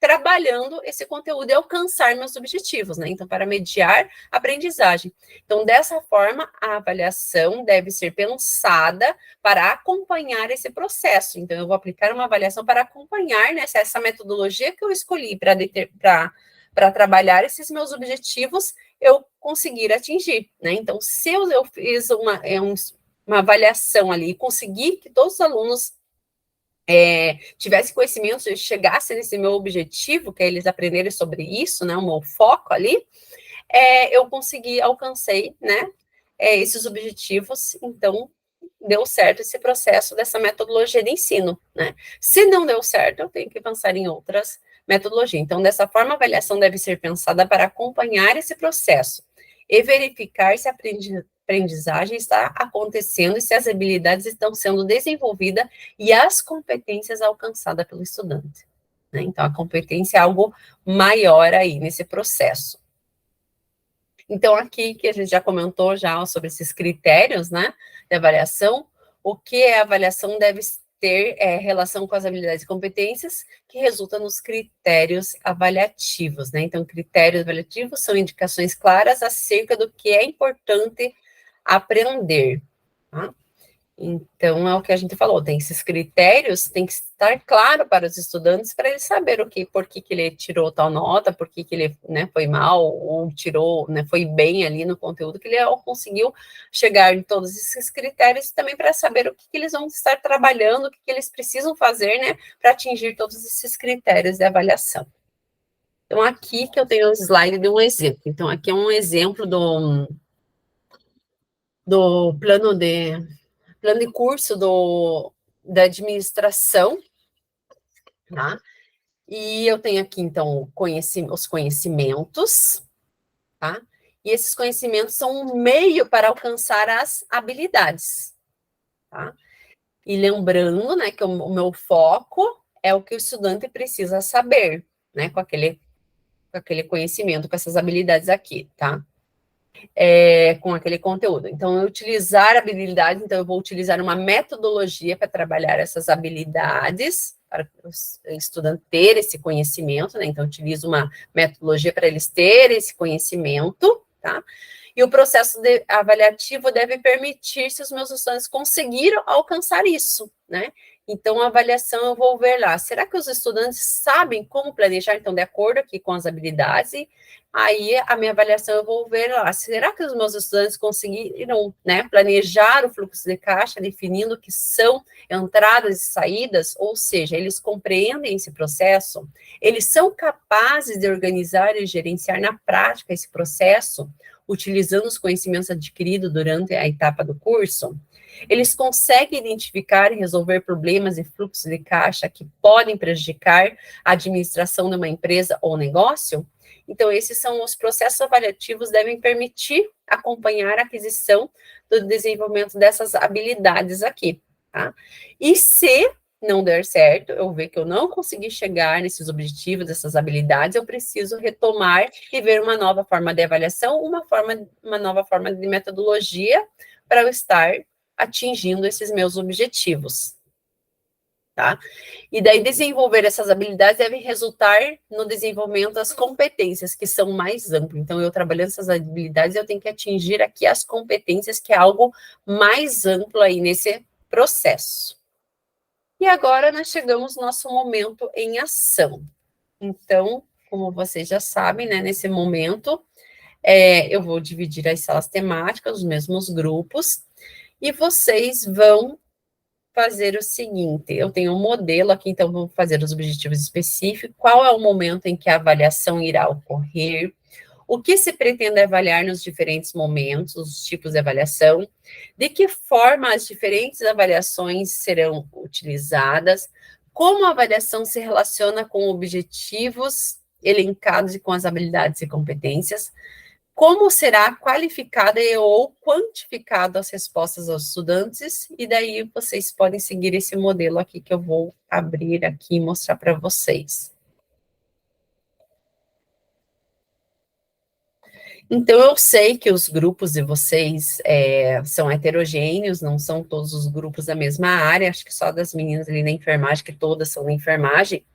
trabalhando esse conteúdo e alcançar meus objetivos, né? Então, para mediar a aprendizagem. Então, dessa forma, a avaliação deve ser pensada para acompanhar esse processo. Então, eu vou aplicar uma avaliação para acompanhar, né, essa metodologia que eu escolhi para trabalhar esses meus objetivos, eu conseguir atingir, né? Então, se eu fiz uma avaliação ali e conseguir que todos os alunos tivesse conhecimento, chegasse nesse meu objetivo, que é eles aprenderem sobre isso, né, o meu foco ali, eu alcancei, né, esses objetivos, então deu certo esse processo dessa metodologia de ensino, né? Se não deu certo, eu tenho que pensar em outras metodologias. Então, dessa forma, a avaliação deve ser pensada para acompanhar esse processo e verificar se a aprendizagem está acontecendo e se as habilidades estão sendo desenvolvidas e as competências alcançadas pelo estudante, né? Então, a competência é algo maior aí nesse processo. Então, aqui que a gente já comentou já sobre esses critérios, né, de avaliação, o que é avaliação deve ter relação com as habilidades e competências que resultam nos critérios avaliativos, né? Então, critérios avaliativos são indicações claras acerca do que é importante aprender, tá? Então, é o que a gente falou, tem esses critérios, tem que estar claro para os estudantes, para eles saberem por que ele tirou tal nota, por que ele, né, foi mal, ou tirou, né, foi bem ali no conteúdo, que ele conseguiu chegar em todos esses critérios, também para saber o que eles vão estar trabalhando, o que eles precisam fazer, né, para atingir todos esses critérios de avaliação. Então, aqui que eu tenho um slide de um exemplo. Então, aqui é um exemplo do plano de curso da administração, tá? E eu tenho aqui, então, os conhecimentos, tá? E esses conhecimentos são um meio para alcançar as habilidades, tá? E lembrando, né, que o meu foco é o que o estudante precisa saber, né, com aquele conhecimento, com essas habilidades aqui, tá? Com aquele conteúdo. Então, eu utilizar habilidades, então eu vou utilizar uma metodologia para trabalhar essas habilidades, para o estudante ter esse conhecimento, né? Então, eu utilizo uma metodologia para eles terem esse conhecimento, tá? E o processo avaliativo deve permitir se os meus estudantes conseguiram alcançar isso, né? Então, a avaliação eu vou ver lá, será que os estudantes sabem como planejar, então, de acordo aqui com as habilidades? Aí, a minha avaliação eu vou ver lá, será que os meus estudantes conseguiram, né, planejar o fluxo de caixa, definindo o que são entradas e saídas, ou seja, eles compreendem esse processo? Eles são capazes de organizar e gerenciar na prática esse processo, utilizando os conhecimentos adquiridos durante a etapa do curso? Eles conseguem identificar e resolver problemas e fluxos de caixa que podem prejudicar a administração de uma empresa ou negócio? Então, esses são os processos avaliativos, devem permitir acompanhar a aquisição do desenvolvimento dessas habilidades aqui, tá? E se não der certo, eu ver que eu não consegui chegar nesses objetivos, dessas habilidades, eu preciso retomar e ver uma nova forma de avaliação, uma nova forma de metodologia para eu estar atingindo esses meus objetivos, tá? E daí, desenvolver essas habilidades deve resultar no desenvolvimento das competências, que são mais amplas. Então, eu trabalhando essas habilidades, eu tenho que atingir aqui as competências, que é algo mais amplo aí nesse processo. E agora, nós chegamos no nosso momento em ação. Então, como vocês já sabem, né, nesse momento, eu vou dividir as salas temáticas, os mesmos grupos, e vocês vão fazer o seguinte, eu tenho um modelo aqui, então vamos fazer os objetivos específicos, qual é o momento em que a avaliação irá ocorrer, o que se pretende avaliar nos diferentes momentos, os tipos de avaliação, de que forma as diferentes avaliações serão utilizadas, como a avaliação se relaciona com objetivos elencados e com as habilidades e competências, como será qualificada ou quantificada as respostas aos estudantes, e daí vocês podem seguir esse modelo aqui que eu vou abrir aqui e mostrar para vocês. Então, eu sei que os grupos de vocês são heterogêneos, não são todos os grupos da mesma área, acho que só das meninas ali na enfermagem, que todas são na enfermagem.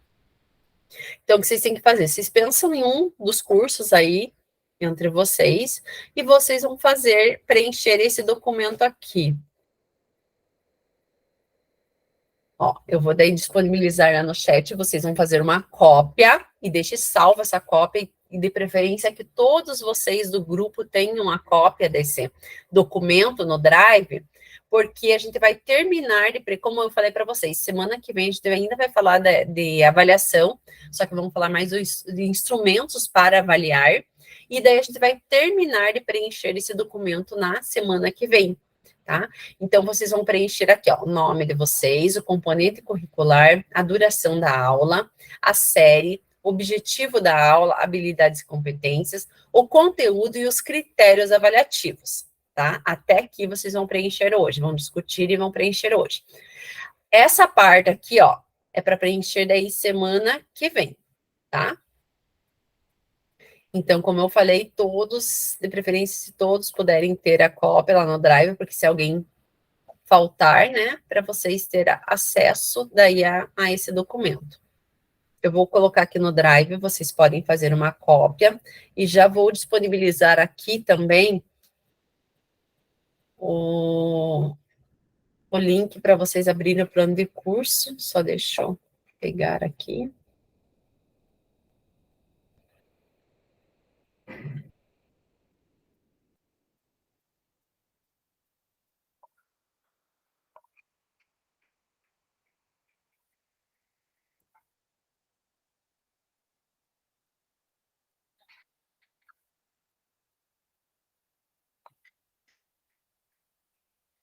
Então, o que vocês têm que fazer? Vocês pensam em um dos cursos aí, entre vocês, e vocês vão preencher esse documento aqui. Ó, eu vou daí disponibilizar lá no chat, vocês vão fazer uma cópia, e deixe salva essa cópia, e de preferência que todos vocês do grupo tenham uma cópia desse documento no Drive, porque a gente vai terminar, como eu falei para vocês, semana que vem a gente ainda vai falar de avaliação, só que vamos falar mais de instrumentos para avaliar, e daí a gente vai terminar de preencher esse documento na semana que vem, tá? Então, vocês vão preencher aqui, ó, o nome de vocês, o componente curricular, a duração da aula, a série, o objetivo da aula, habilidades e competências, o conteúdo e os critérios avaliativos, tá? Até aqui vocês vão preencher hoje, vão discutir e vão preencher hoje. Essa parte aqui, ó, é para preencher daí semana que vem, tá? Então, como eu falei, todos, de preferência, se todos puderem ter a cópia lá no Drive, porque se alguém faltar, né, para vocês terem acesso daí a esse documento. Eu vou colocar aqui no Drive, vocês podem fazer uma cópia, e já vou disponibilizar aqui também o link para vocês abrirem o plano de curso, só deixa eu pegar aqui.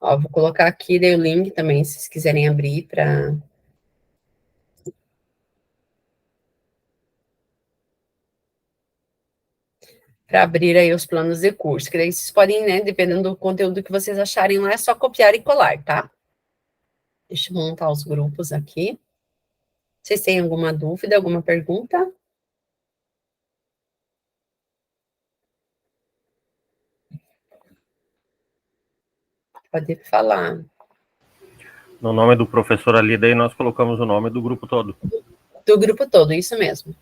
Ó, vou colocar aqui, daí o link também, se vocês quiserem abrir para abrir aí os planos de curso, que daí vocês podem, né, dependendo do conteúdo que vocês acharem lá, é só copiar e colar, tá? Deixa eu montar os grupos aqui. Vocês têm alguma dúvida, alguma pergunta? Pode falar.
No nome do professor ali, daí nós colocamos o nome do grupo todo.
Do grupo todo, isso mesmo.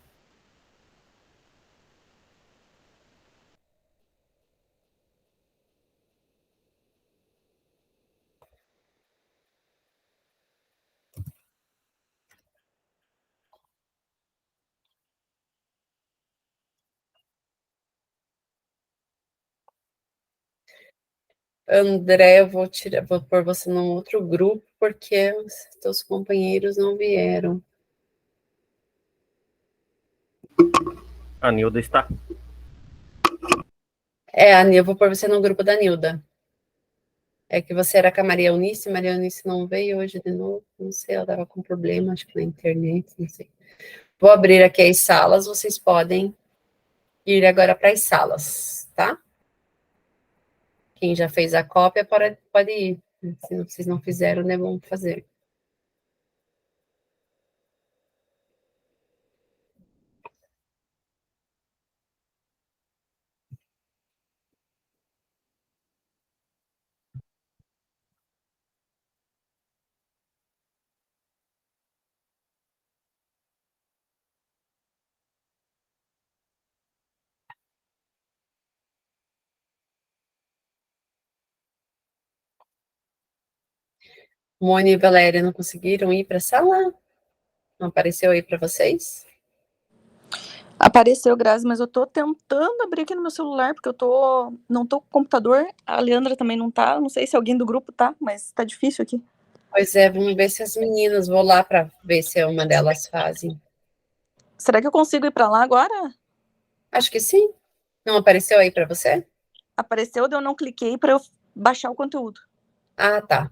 André, eu vou pôr você num outro grupo, porque os seus companheiros não vieram.
A Nilda está.
Eu vou pôr você no grupo da Nilda. É que você era com a Maria Eunice não veio hoje de novo, não sei, ela estava com problema, acho que na internet, não sei. Vou abrir aqui as salas, vocês podem ir agora para as salas, tá? Quem já fez a cópia pode ir. Se vocês não fizeram, né, vamos fazer. Mônica e Valéria não conseguiram ir para a sala? Não apareceu aí para vocês?
Apareceu, Grazi, mas eu tô tentando abrir aqui no meu celular, porque não tô com computador. A Leandra também não tá. Não sei se alguém do grupo tá, mas tá difícil aqui.
Pois é, vamos ver se as meninas, vou lá para ver se uma delas fazem.
Será que eu consigo ir para lá agora?
Acho que sim. Não apareceu aí para você?
Apareceu, eu não cliquei para eu baixar o conteúdo.
Ah, tá.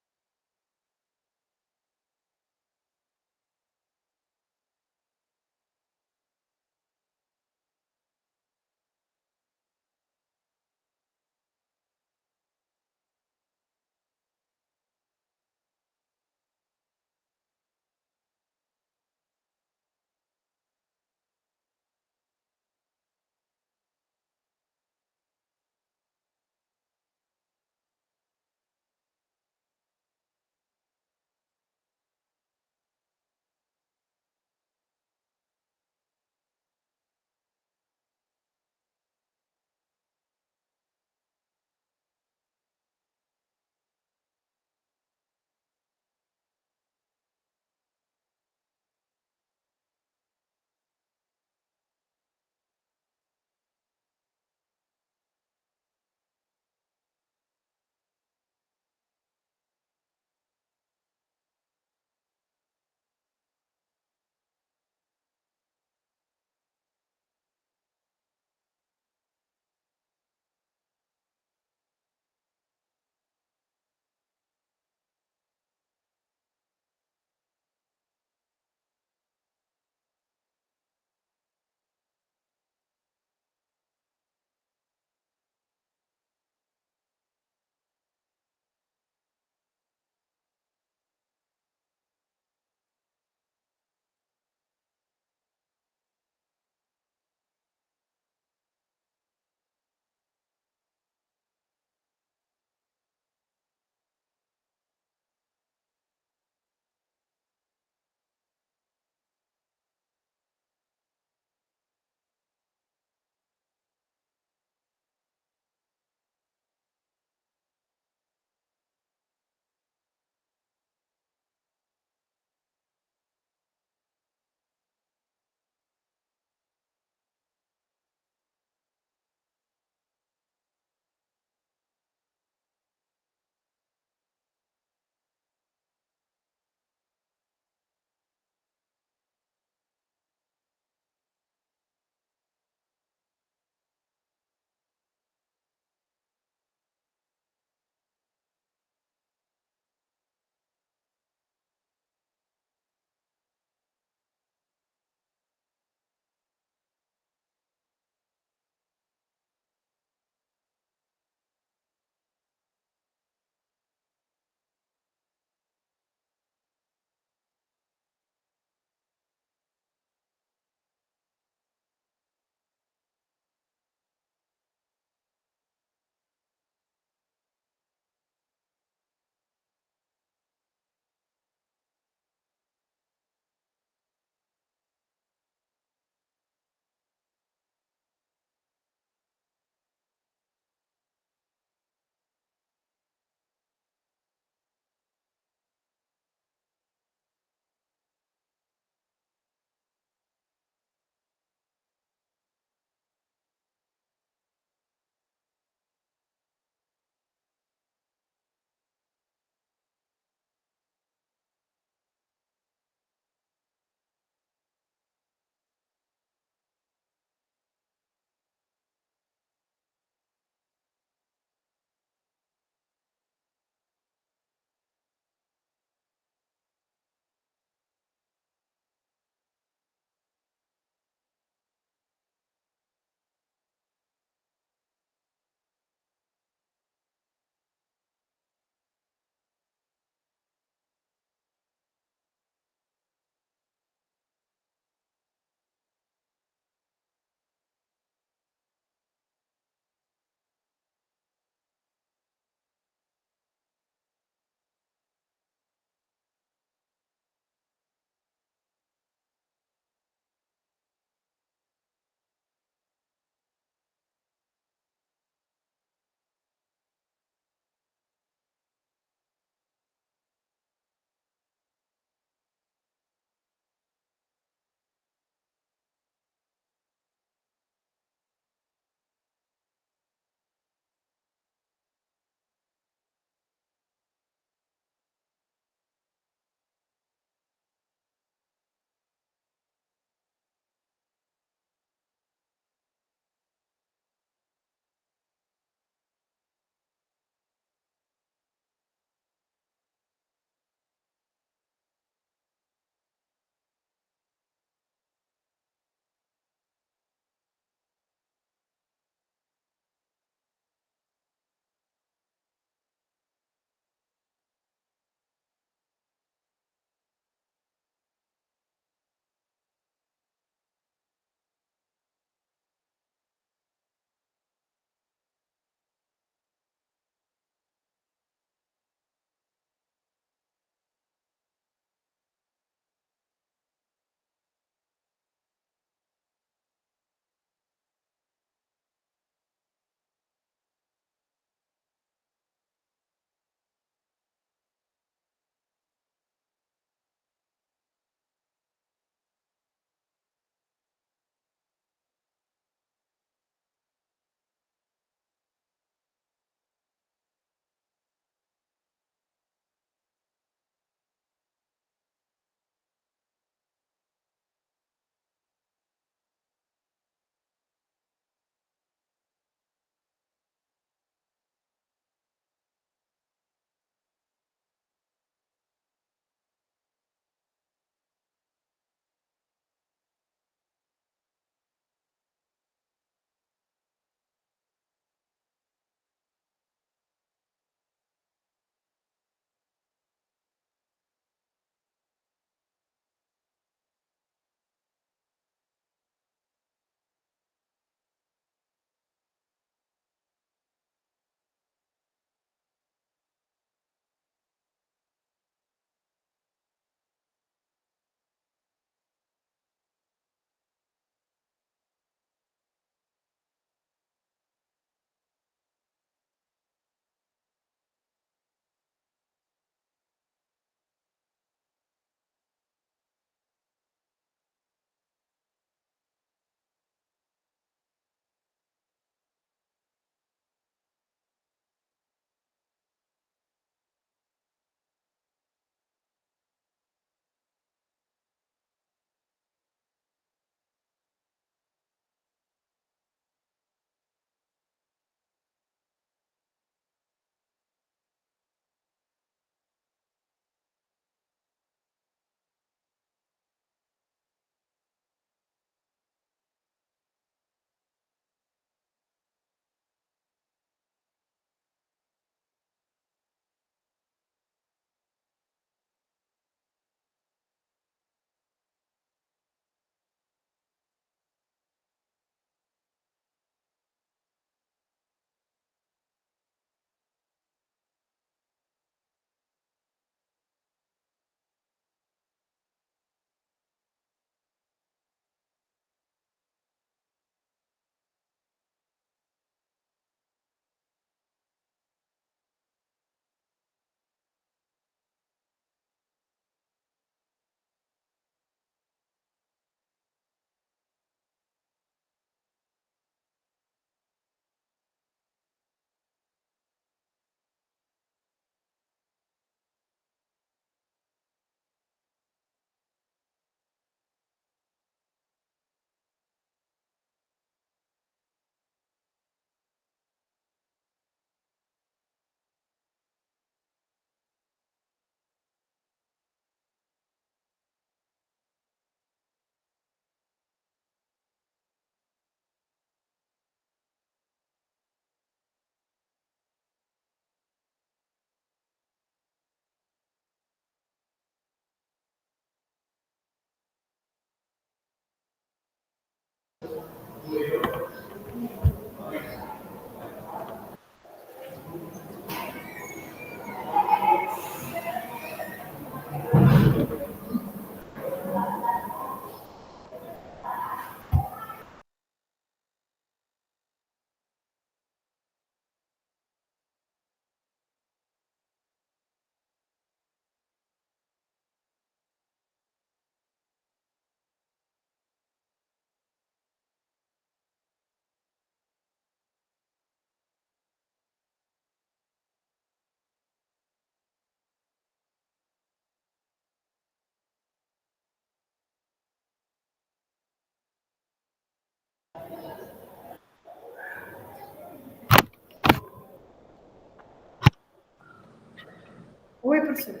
professora.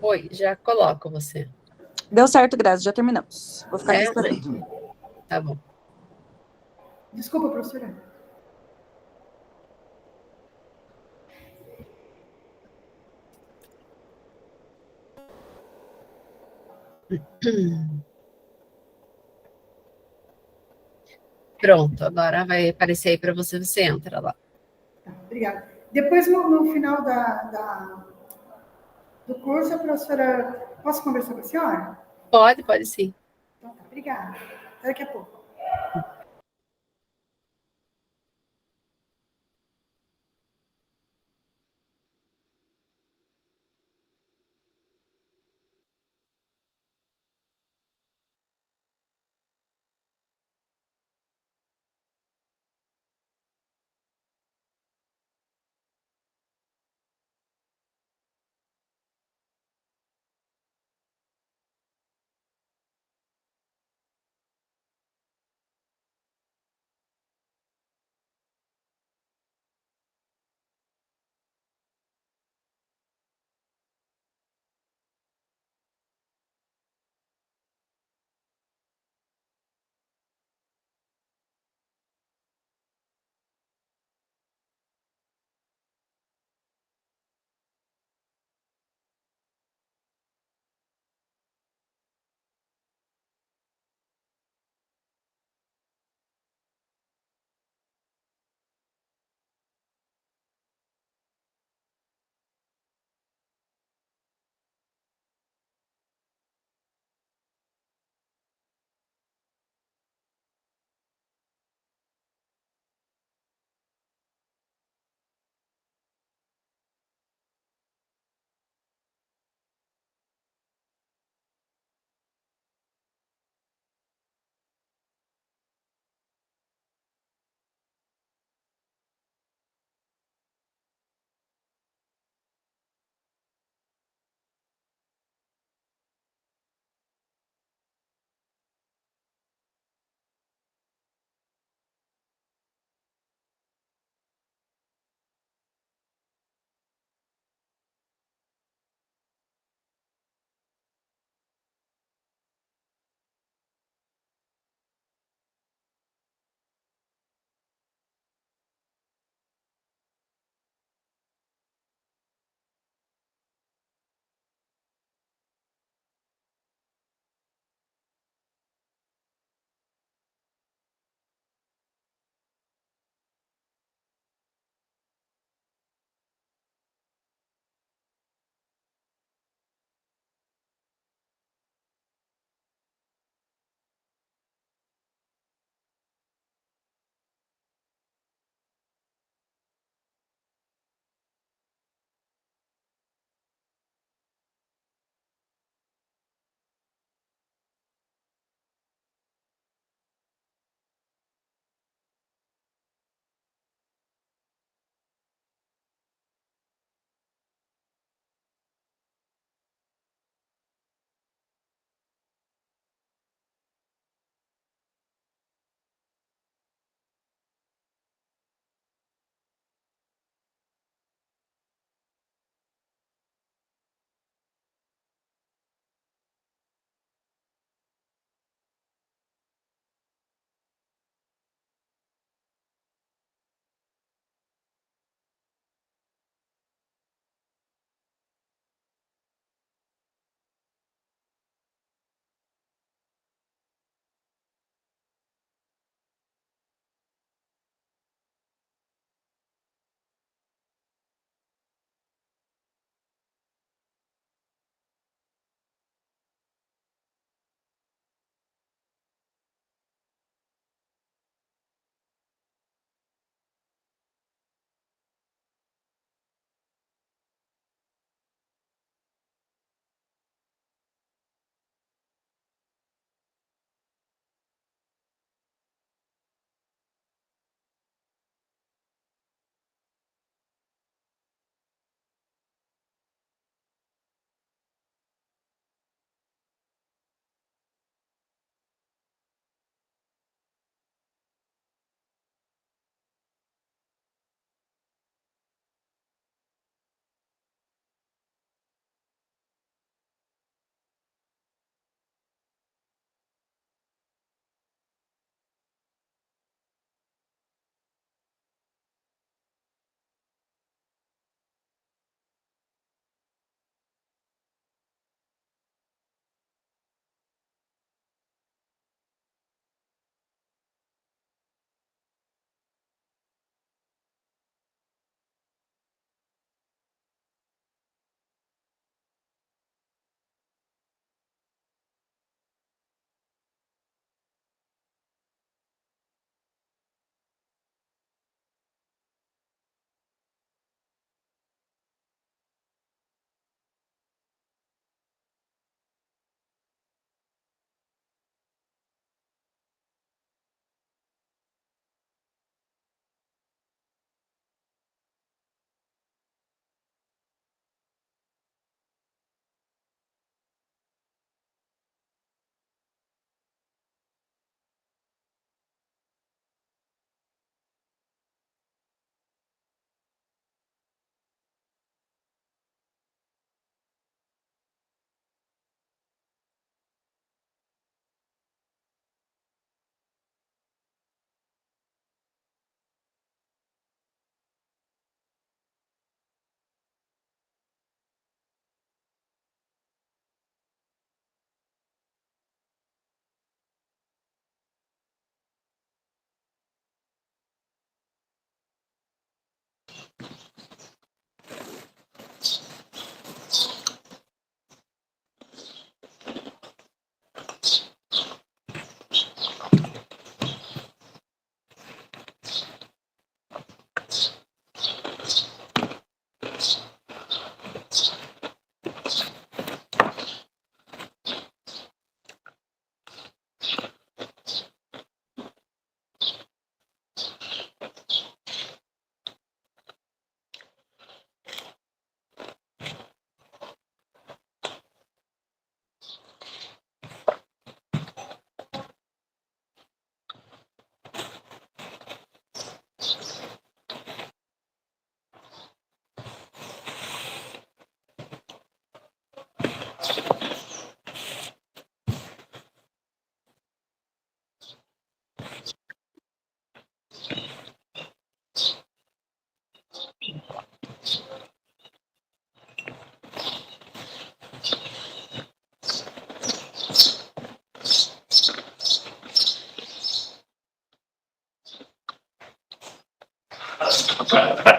Oi, já coloco você.
Deu certo, Grazi, já terminamos. Vou ficar aqui
É?
esperando.
Tá bom.
Desculpa, professora.
Pronto, agora vai aparecer aí para você, você entra lá.
Tá, obrigada. Depois, no final do curso, a professora... Posso conversar com a senhora?
Pode sim.
Então tá, obrigada. Até daqui a pouco.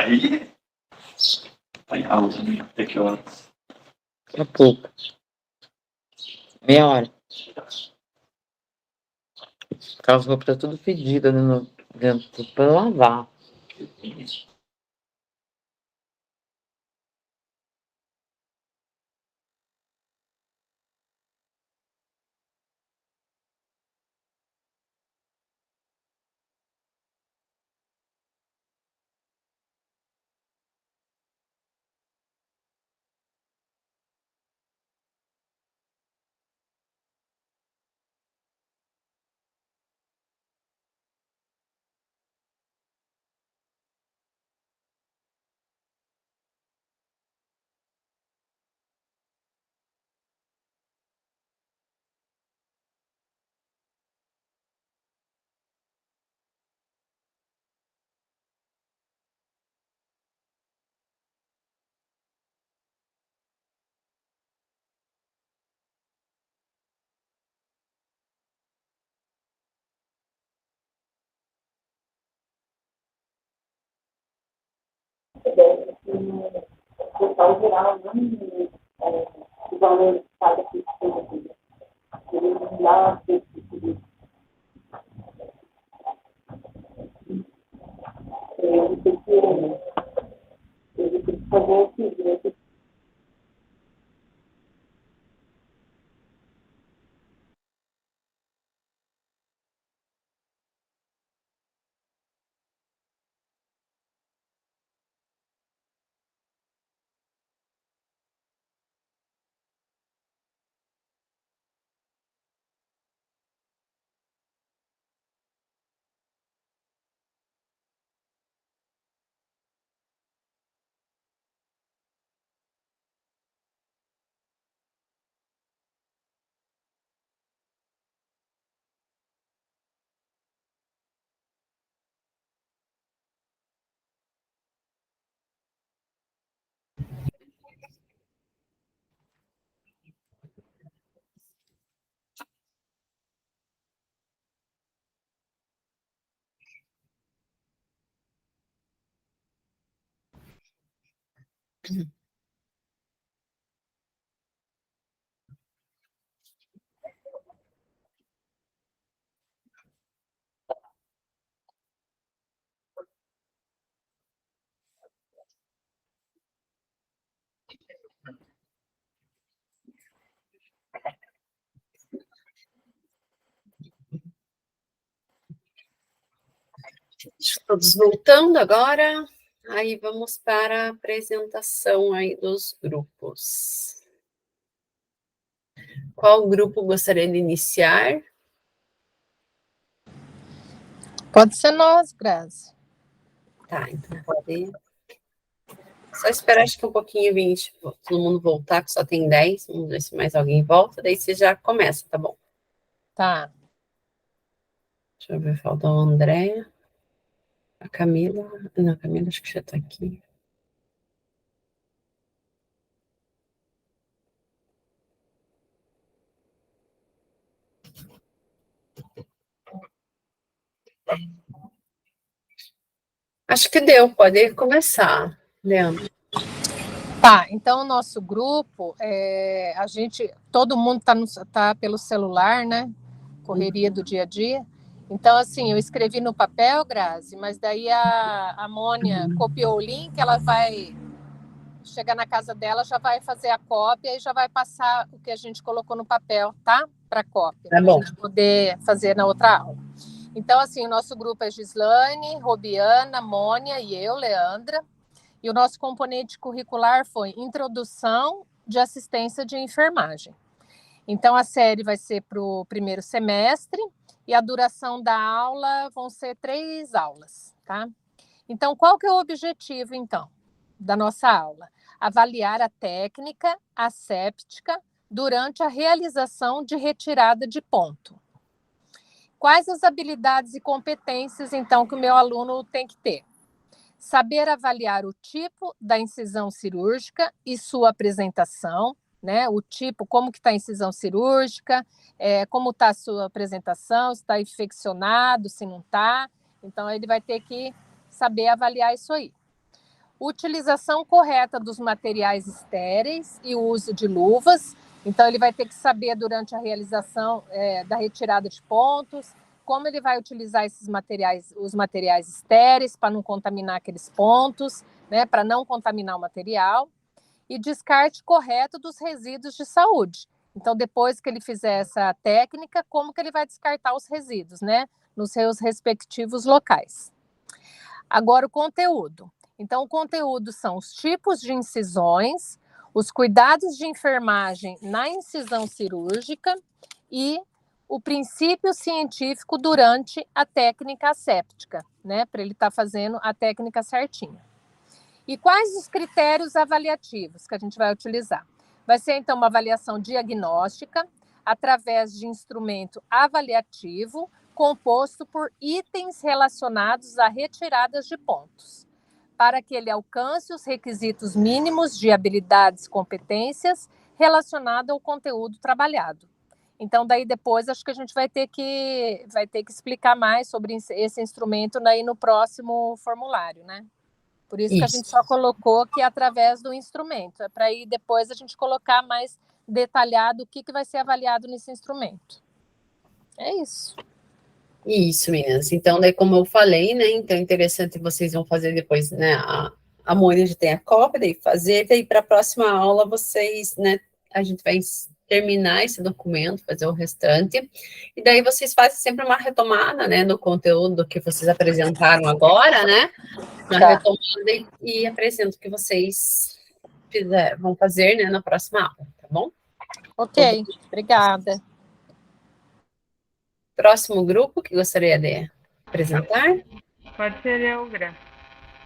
Aí, vai aula também, até que horas?
Daqui a pouco. Meia hora. Aquelas roupas tá tudo fedidas dentro pra lavar.
Todos voltando agora. Aí vamos para a apresentação aí dos grupos. Qual grupo gostaria de iniciar?
Pode ser nós, Grazi.
Tá, então pode. Só esperar acho que um pouquinho, 20, todo mundo voltar, que só tem 10. Vamos ver se mais alguém volta, daí você já começa, tá bom?
Tá.
Deixa eu ver, falta o André, a Camila. Não, a Camila acho que já tá aqui. Acho que deu, pode começar, Leandro.
Tá, então o nosso grupo, todo mundo tá pelo celular, né? Correria do dia a dia. Então, assim, eu escrevi no papel, Grazi, mas daí a Mônia copiou o link, ela vai chegar na casa dela, já vai fazer a cópia e já vai passar o que a gente colocou no papel, tá? Para cópia, para a gente poder fazer na outra aula. Então, assim, o nosso grupo é Gislaine, Robiana, Mônia e eu, Leandra. E o nosso componente curricular foi Introdução de Assistência de Enfermagem. Então, a série vai ser para o primeiro semestre e a duração da aula vão ser 3 aulas, tá? Então, qual que é o objetivo, então, da nossa aula? Avaliar a técnica asséptica durante a realização de retirada de ponto. Quais as habilidades e competências, então, que o meu aluno tem que ter? Saber avaliar o tipo da incisão cirúrgica e sua apresentação, né? O tipo, como que está a incisão cirúrgica, como está a sua apresentação, se está infeccionado, se não está. Então, ele vai ter que saber avaliar isso aí. utilização correta dos materiais estéreis e o uso de luvas. Então, ele vai ter que saber durante a realização da retirada de pontos, como ele vai utilizar os materiais estéreis para não contaminar aqueles pontos, né, para não contaminar o material, e descarte correto dos resíduos de saúde. Então, depois que ele fizer essa técnica, como que ele vai descartar os resíduos, né, nos seus respectivos locais. Agora, o conteúdo. Então, o conteúdo são os tipos de incisões, os cuidados de enfermagem na incisão cirúrgica e o princípio científico durante a técnica asséptica, né, para ele estar fazendo a técnica certinha. E quais os critérios avaliativos que a gente vai utilizar? Vai ser, então, uma avaliação diagnóstica através de instrumento avaliativo composto por itens relacionados a retiradas de pontos, para que ele alcance os requisitos mínimos de habilidades e competências relacionadas ao conteúdo trabalhado. Então, daí depois, acho que a gente vai ter que explicar mais sobre esse instrumento aí no próximo formulário, né? Por isso que a gente só colocou que é através do instrumento, é para aí depois a gente colocar mais detalhado o que vai ser avaliado nesse instrumento. É isso.
Isso, meninas. Então, daí, como eu falei, né, então é interessante vocês vão fazer depois, né, a Mônica já tem a cópia, daí fazer, daí para a próxima aula vocês, né, a gente vai terminar esse documento, fazer o restante, e daí vocês fazem sempre uma retomada, né, do conteúdo que vocês apresentaram agora, né, uma retomada e apresento o que vocês vão fazer, né, na próxima aula, tá bom?
Ok, obrigada.
Próximo grupo que gostaria de apresentar?
Pode ser eu, Gra.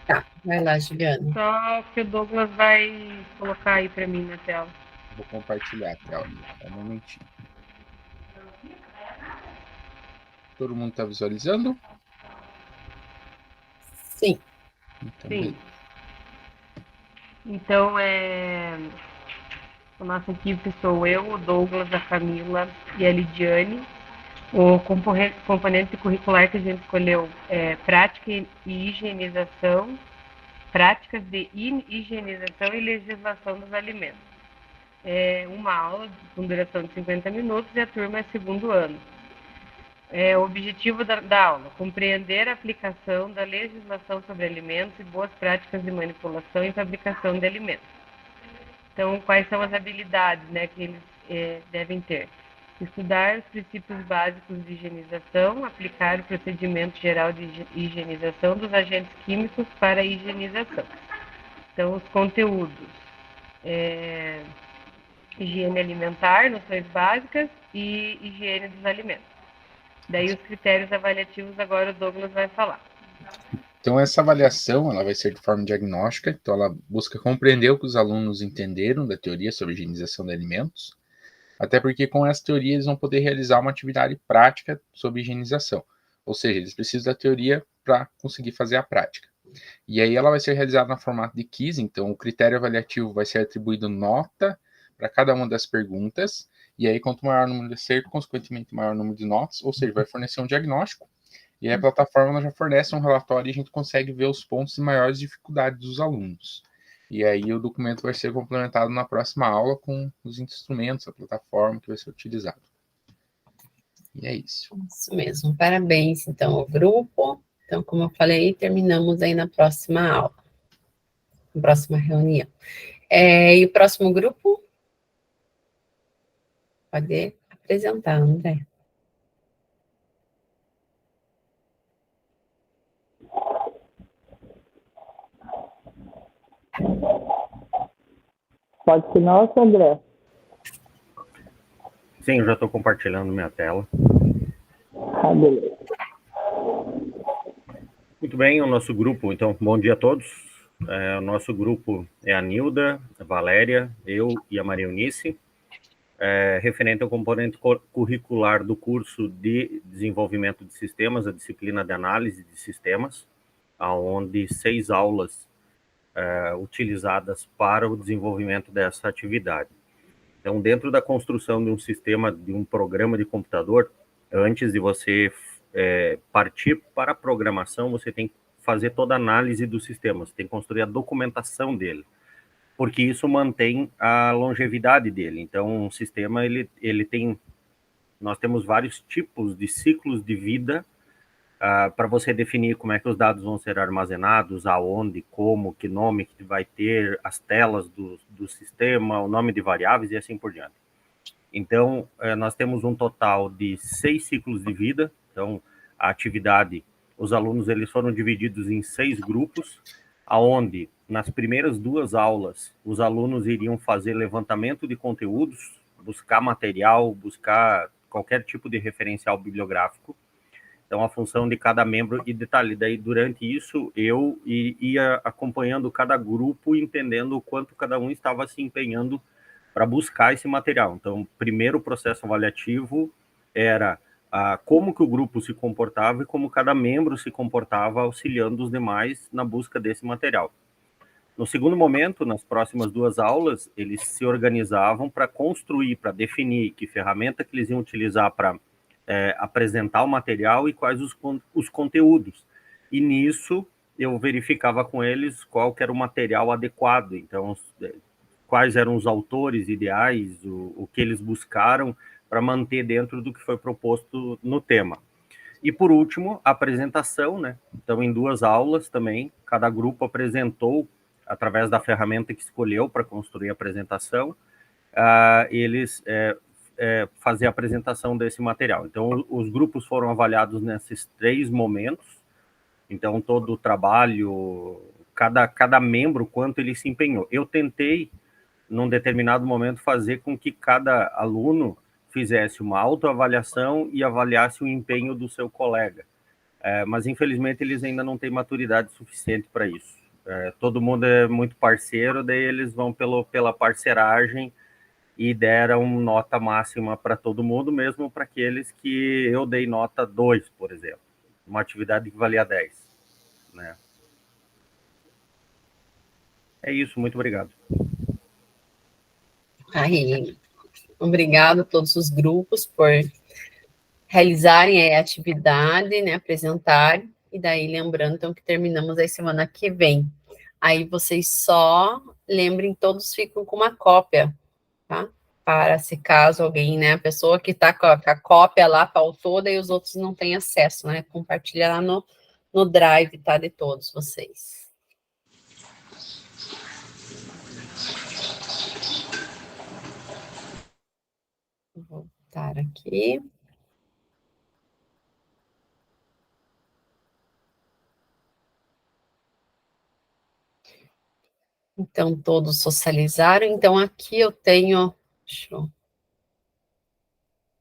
Tá, vai lá, Juliana.
Só que o Douglas vai colocar aí para mim na tela.
Vou compartilhar a tela, um momentinho. Todo mundo está visualizando?
Sim.
Então,
sim. Então, a nossa equipe sou eu, o Douglas, a Camila e a Lidiane. O componente curricular que a gente escolheu é prática e higienização, práticas de higienização e legislação dos alimentos. É uma aula com duração de 50 minutos e a turma é segundo ano. O objetivo da aula, compreender a aplicação da legislação sobre alimentos e boas práticas de manipulação e fabricação de alimentos. Então, quais são as habilidades, né, que eles devem ter? Estudar os princípios básicos de higienização, aplicar o procedimento geral de higienização dos agentes químicos para a higienização. Então, os conteúdos, higiene alimentar, noções básicas e higiene dos alimentos. Daí os critérios avaliativos agora o Douglas vai falar.
Então, essa avaliação ela vai ser de forma diagnóstica, então ela busca compreender o que os alunos entenderam da teoria sobre higienização de alimentos, até porque com essa teoria eles vão poder realizar uma atividade prática sobre higienização, ou seja, eles precisam da teoria para conseguir fazer a prática. E aí ela vai ser realizada no formato de quiz, então o critério avaliativo vai ser atribuído nota para cada uma das perguntas, e aí quanto maior o número de acerto, consequentemente maior o número de notas, ou seja, vai fornecer um diagnóstico, e aí a plataforma já fornece um relatório e a gente consegue ver os pontos de maiores dificuldades dos alunos. E aí o documento vai ser complementado na próxima aula com os instrumentos, a plataforma que vai ser utilizado. E é isso.
Isso mesmo, parabéns, então, ao grupo. Então, como eu falei, terminamos aí na próxima aula, na próxima reunião. E o próximo grupo? Pode apresentar, André.
Pode ser nosso, André?
Sim, eu já estou compartilhando minha tela.
Ah, beleza.
Muito bem, o nosso grupo, então, bom dia a todos. O nosso grupo é a Nilda, a Valéria, eu e a Maria Eunice, referente ao componente curricular do curso de desenvolvimento de sistemas, a disciplina de análise de sistemas, onde 6 aulas utilizadas para o desenvolvimento dessa atividade. Então, dentro da construção de um sistema, de um programa de computador, antes de você partir para a programação, você tem que fazer toda a análise do sistema, você tem que construir a documentação dele, porque isso mantém a longevidade dele. Então, o sistema, ele tem, nós temos vários tipos de ciclos de vida para você definir como é que os dados vão ser armazenados, aonde, como, que nome que vai ter, as telas do sistema, o nome de variáveis e assim por diante. Então, nós temos um total de 6 ciclos de vida. Então, a atividade, os alunos eles foram divididos em 6 grupos, aonde nas primeiras 2 aulas os alunos iriam fazer levantamento de conteúdos, buscar material, buscar qualquer tipo de referencial bibliográfico. Então, a função de cada membro, e detalhe, daí durante isso eu ia acompanhando cada grupo, entendendo o quanto cada um estava se empenhando para buscar esse material. Então, primeiro processo avaliativo era como que o grupo se comportava e como cada membro se comportava auxiliando os demais na busca desse material. No segundo momento, nas próximas 2 aulas, eles se organizavam para construir, para definir que ferramenta que eles iam utilizar para apresentar o material e quais os conteúdos. E nisso, eu verificava com eles qual que era o material adequado. Então, quais eram os autores ideais, o que eles buscaram para manter dentro do que foi proposto no tema. E, por último, a apresentação, né? Então, em 2 aulas também, cada grupo apresentou, através da ferramenta que escolheu para construir a apresentação, eles fazer a apresentação desse material. Então, os grupos foram avaliados nesses 3 momentos. Então, todo o trabalho, cada membro, quanto ele se empenhou. Eu tentei, num determinado momento, fazer com que cada aluno fizesse uma autoavaliação e avaliasse o empenho do seu colega. Mas, infelizmente, eles ainda não têm maturidade suficiente para isso. Todo mundo é muito parceiro, daí eles vão pela parceragem e deram nota máxima para todo mundo, mesmo para aqueles que eu dei nota 2, por exemplo. Uma atividade que valia 10. Né? É isso, muito obrigado.
Aí, obrigado a todos os grupos por realizarem a atividade, né, apresentarem, e daí lembrando, então, que terminamos aí semana que vem. Aí vocês só lembrem, todos ficam com uma cópia, tá? Para se caso alguém, né, a pessoa que está com a cópia lá pautou, daí os outros não têm acesso, né? Compartilha lá no Drive, tá? De todos vocês. Vou voltar aqui. Então, todos socializaram. Então, aqui eu tenho...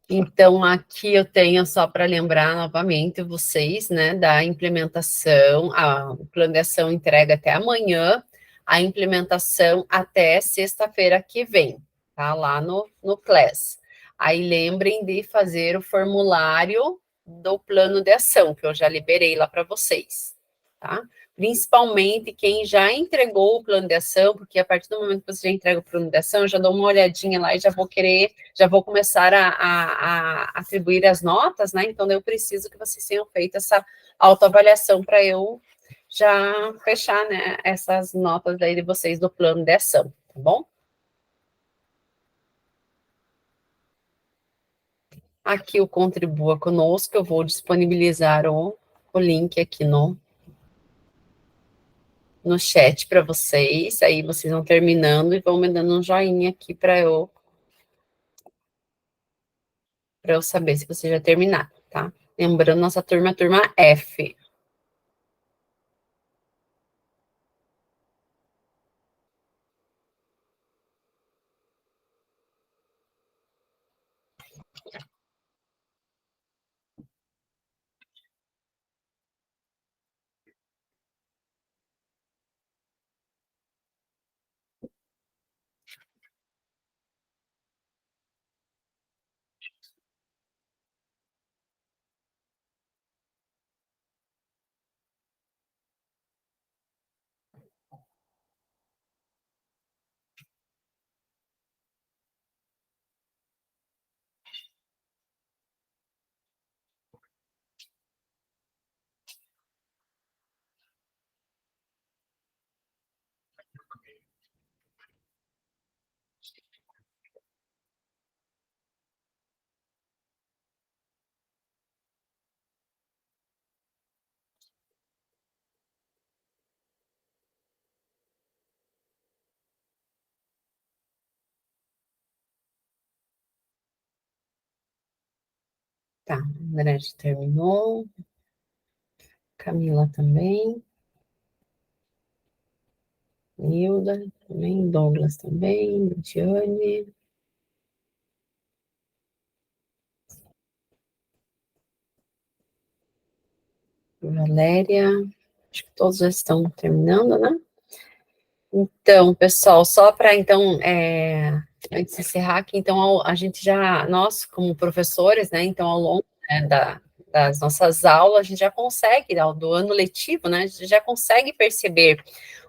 Então, aqui eu tenho, só para lembrar novamente vocês, né, da implementação, o plano de ação entrega até amanhã, a implementação até sexta-feira que vem, tá? Lá no CLES. Aí lembrem de fazer o formulário do plano de ação, que eu já liberei lá para vocês, tá? Principalmente quem já entregou o plano de ação, porque a partir do momento que você já entrega o plano de ação, eu já dou uma olhadinha lá e já vou começar a atribuir as notas, né? Então, eu preciso que vocês tenham feito essa autoavaliação para eu já fechar, né, essas notas aí de vocês do plano de ação, tá bom? Aqui o Contribua Conosco, eu vou disponibilizar o link aqui no chat para vocês, aí vocês vão terminando e vão me dando um joinha aqui para eu saber se você já terminaram, tá? Lembrando, nossa turma é a turma F. Tá, André já terminou. Camila também. Nilda também. Douglas também. Diane. Valéria. Acho que todos já estão terminando, né? Então, pessoal, só para, então, antes de encerrar aqui, então, a gente já, nós, como professores, né, então, ao longo, né, das nossas aulas, a gente já consegue, do ano letivo, né, a gente já consegue perceber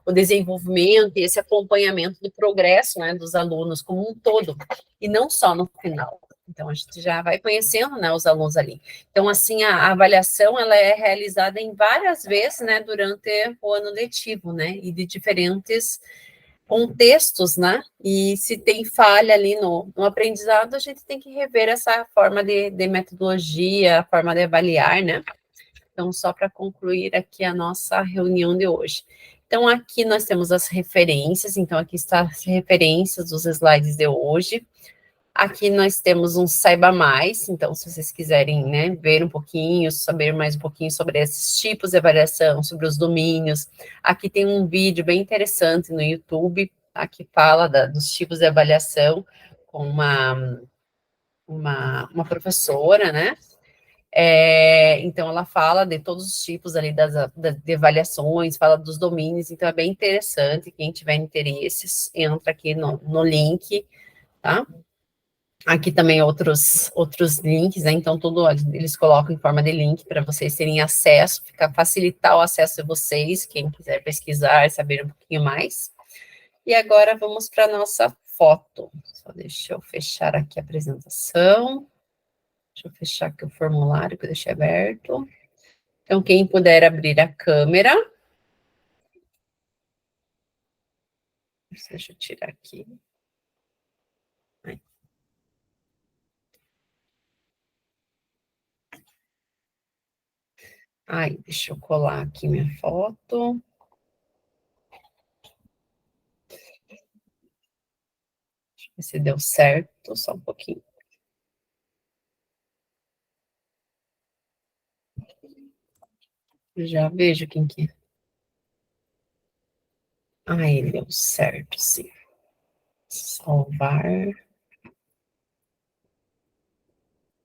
o desenvolvimento e esse acompanhamento do progresso, né, dos alunos como um todo, e não só no final. Então, a gente já vai conhecendo, né, os alunos ali. Então, assim, a avaliação, ela é realizada em várias vezes, né, durante o ano letivo, né, e de diferentes contextos, né, e se tem falha ali no aprendizado, a gente tem que rever essa forma de metodologia, a forma de avaliar, né. Então, só para concluir aqui a nossa reunião de hoje. Então, aqui nós temos as referências, então aqui está as referências dos slides de hoje. Aqui nós temos um Saiba Mais, então se vocês quiserem, né, ver um pouquinho, saber mais um pouquinho sobre esses tipos de avaliação, sobre os domínios. Aqui tem um vídeo bem interessante no YouTube, tá, que fala dos tipos de avaliação com uma professora, né, então ela fala de todos os tipos ali de avaliações, fala dos domínios, então é bem interessante, quem tiver interesse, entra aqui no link, tá? Aqui também outros links, né? Então, eles colocam em forma de link para vocês terem acesso, facilitar o acesso de vocês, quem quiser pesquisar, saber um pouquinho mais. E agora vamos para a nossa foto. Só deixa eu fechar aqui a apresentação. Deixa eu fechar aqui o formulário que eu deixei aberto. Então, quem puder abrir a câmera. Deixa eu tirar aqui. Ai, deixa eu colar aqui minha foto. Deixa eu ver se deu certo, só um pouquinho. Já vejo quem que é. Ai, deu certo, sim. Salvar.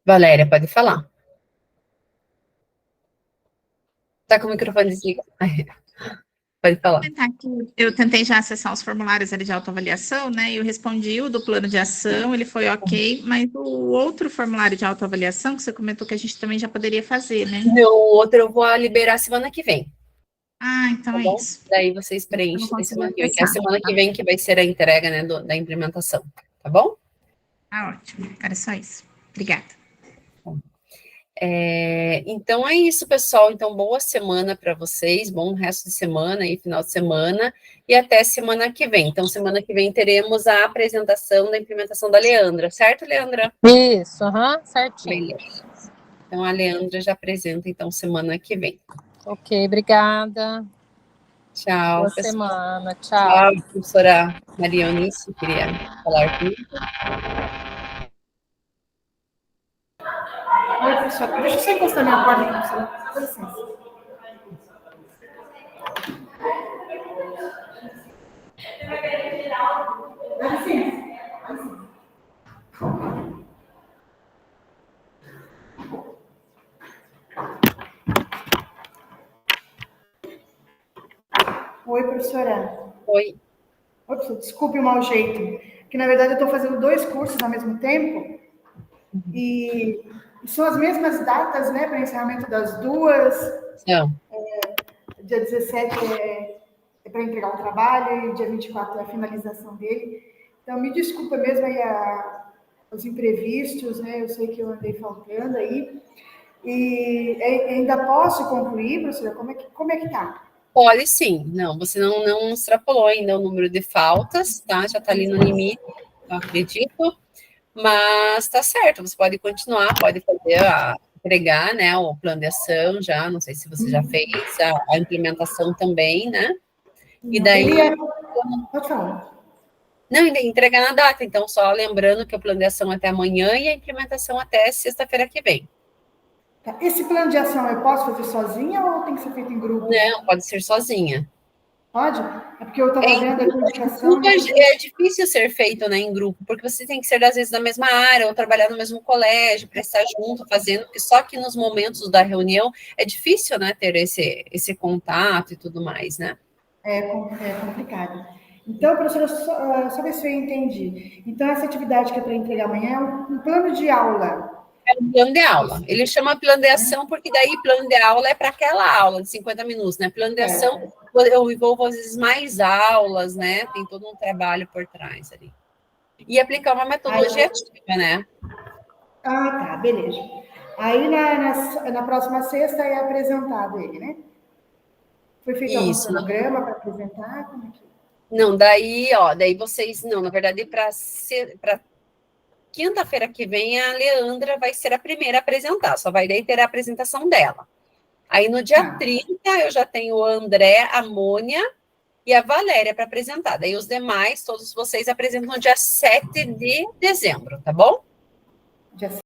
Valéria, pode falar. Tá com o microfone desligado. Pode falar.
Eu tentei já acessar os formulários ali de autoavaliação, né? E eu respondi o do plano de ação, ele foi ok, mas o outro formulário de autoavaliação que você comentou que a gente também já poderia fazer, né?
Não, o outro eu vou liberar semana que vem.
Ah, então
tá
é
bom?
isso.
Daí vocês preenchem semana que vem, que é a semana que vem que vai ser a entrega, né, da implementação, tá bom?
Ah, ótimo. Era só isso. Obrigada.
Então é isso, pessoal. Então, boa semana para vocês, bom resto de semana e final de semana, e até semana que vem. Então, semana que vem teremos a apresentação da implementação da Leandra, certo, Leandra?
Isso, certinho.
Beleza. Então, a Leandra já apresenta, então, semana que vem.
Ok, obrigada.
Tchau,
boa
pessoal.
Semana, tchau.
Tchau, professora Maria Eunice, queria falar comigo.
Oi, pessoal. Deixa eu só encostar minha porta aqui, professor. Com licença. Dá licença. Oi, professora.
Oi.
Oi, professor. Desculpe o mau jeito. Que, na verdade, eu estou fazendo 2 cursos ao mesmo tempo. E são as mesmas datas, né, para encerramento das 2. Dia 17 é para entregar o trabalho e dia 24 é a finalização dele. Então, me desculpa mesmo aí os imprevistos, né? Eu sei que eu andei faltando aí. E ainda posso concluir, professora? Como é que tá?
Pode sim. Não, você não extrapolou ainda o número de faltas, tá? Já está ali no limite, eu acredito. Mas tá certo, você pode continuar, pode fazer entregar, né, o plano de ação já, não sei se você já fez, a implementação também, né? E daí...
Pode falar.
Não, entregar na data, então só lembrando que o plano de ação é até amanhã e a implementação até sexta-feira que vem.
Tá. Esse plano de ação eu posso fazer sozinha ou tem que ser feito em grupo?
Não, pode ser sozinha.
Pode? É porque eu estava vendo aqui a indicação.
Grupo é difícil ser feito, né, em grupo, porque você tem que ser, às vezes, da mesma área, ou trabalhar no mesmo colégio, para estar junto, fazendo, porque só que nos momentos da reunião é difícil, né, ter esse contato e tudo mais, né?
É complicado. Então, professora, só ver se eu entendi. Então, essa atividade que é para entregar amanhã é um plano de aula.
É um plano de aula. Ele chama plano de ação, porque daí plano de aula é para aquela aula de 50 minutos, né? Plano de ação, eu envolvo, às vezes, mais aulas, né? Tem todo um trabalho por trás ali. E aplicar uma metodologia ativa, né?
Ah, tá, beleza. Aí, na próxima sexta, é apresentado ele, né? Foi feito algum programa para apresentar? Como é que...
Não, daí vocês... Não, na verdade, para quinta-feira que vem, a Leandra vai ser a primeira a apresentar, só vai daí ter a apresentação dela. Aí, no dia 30, eu já tenho o André, a Mônia e a Valéria para apresentar. Daí, os demais, todos vocês apresentam no dia 7 de dezembro, tá bom?
Dia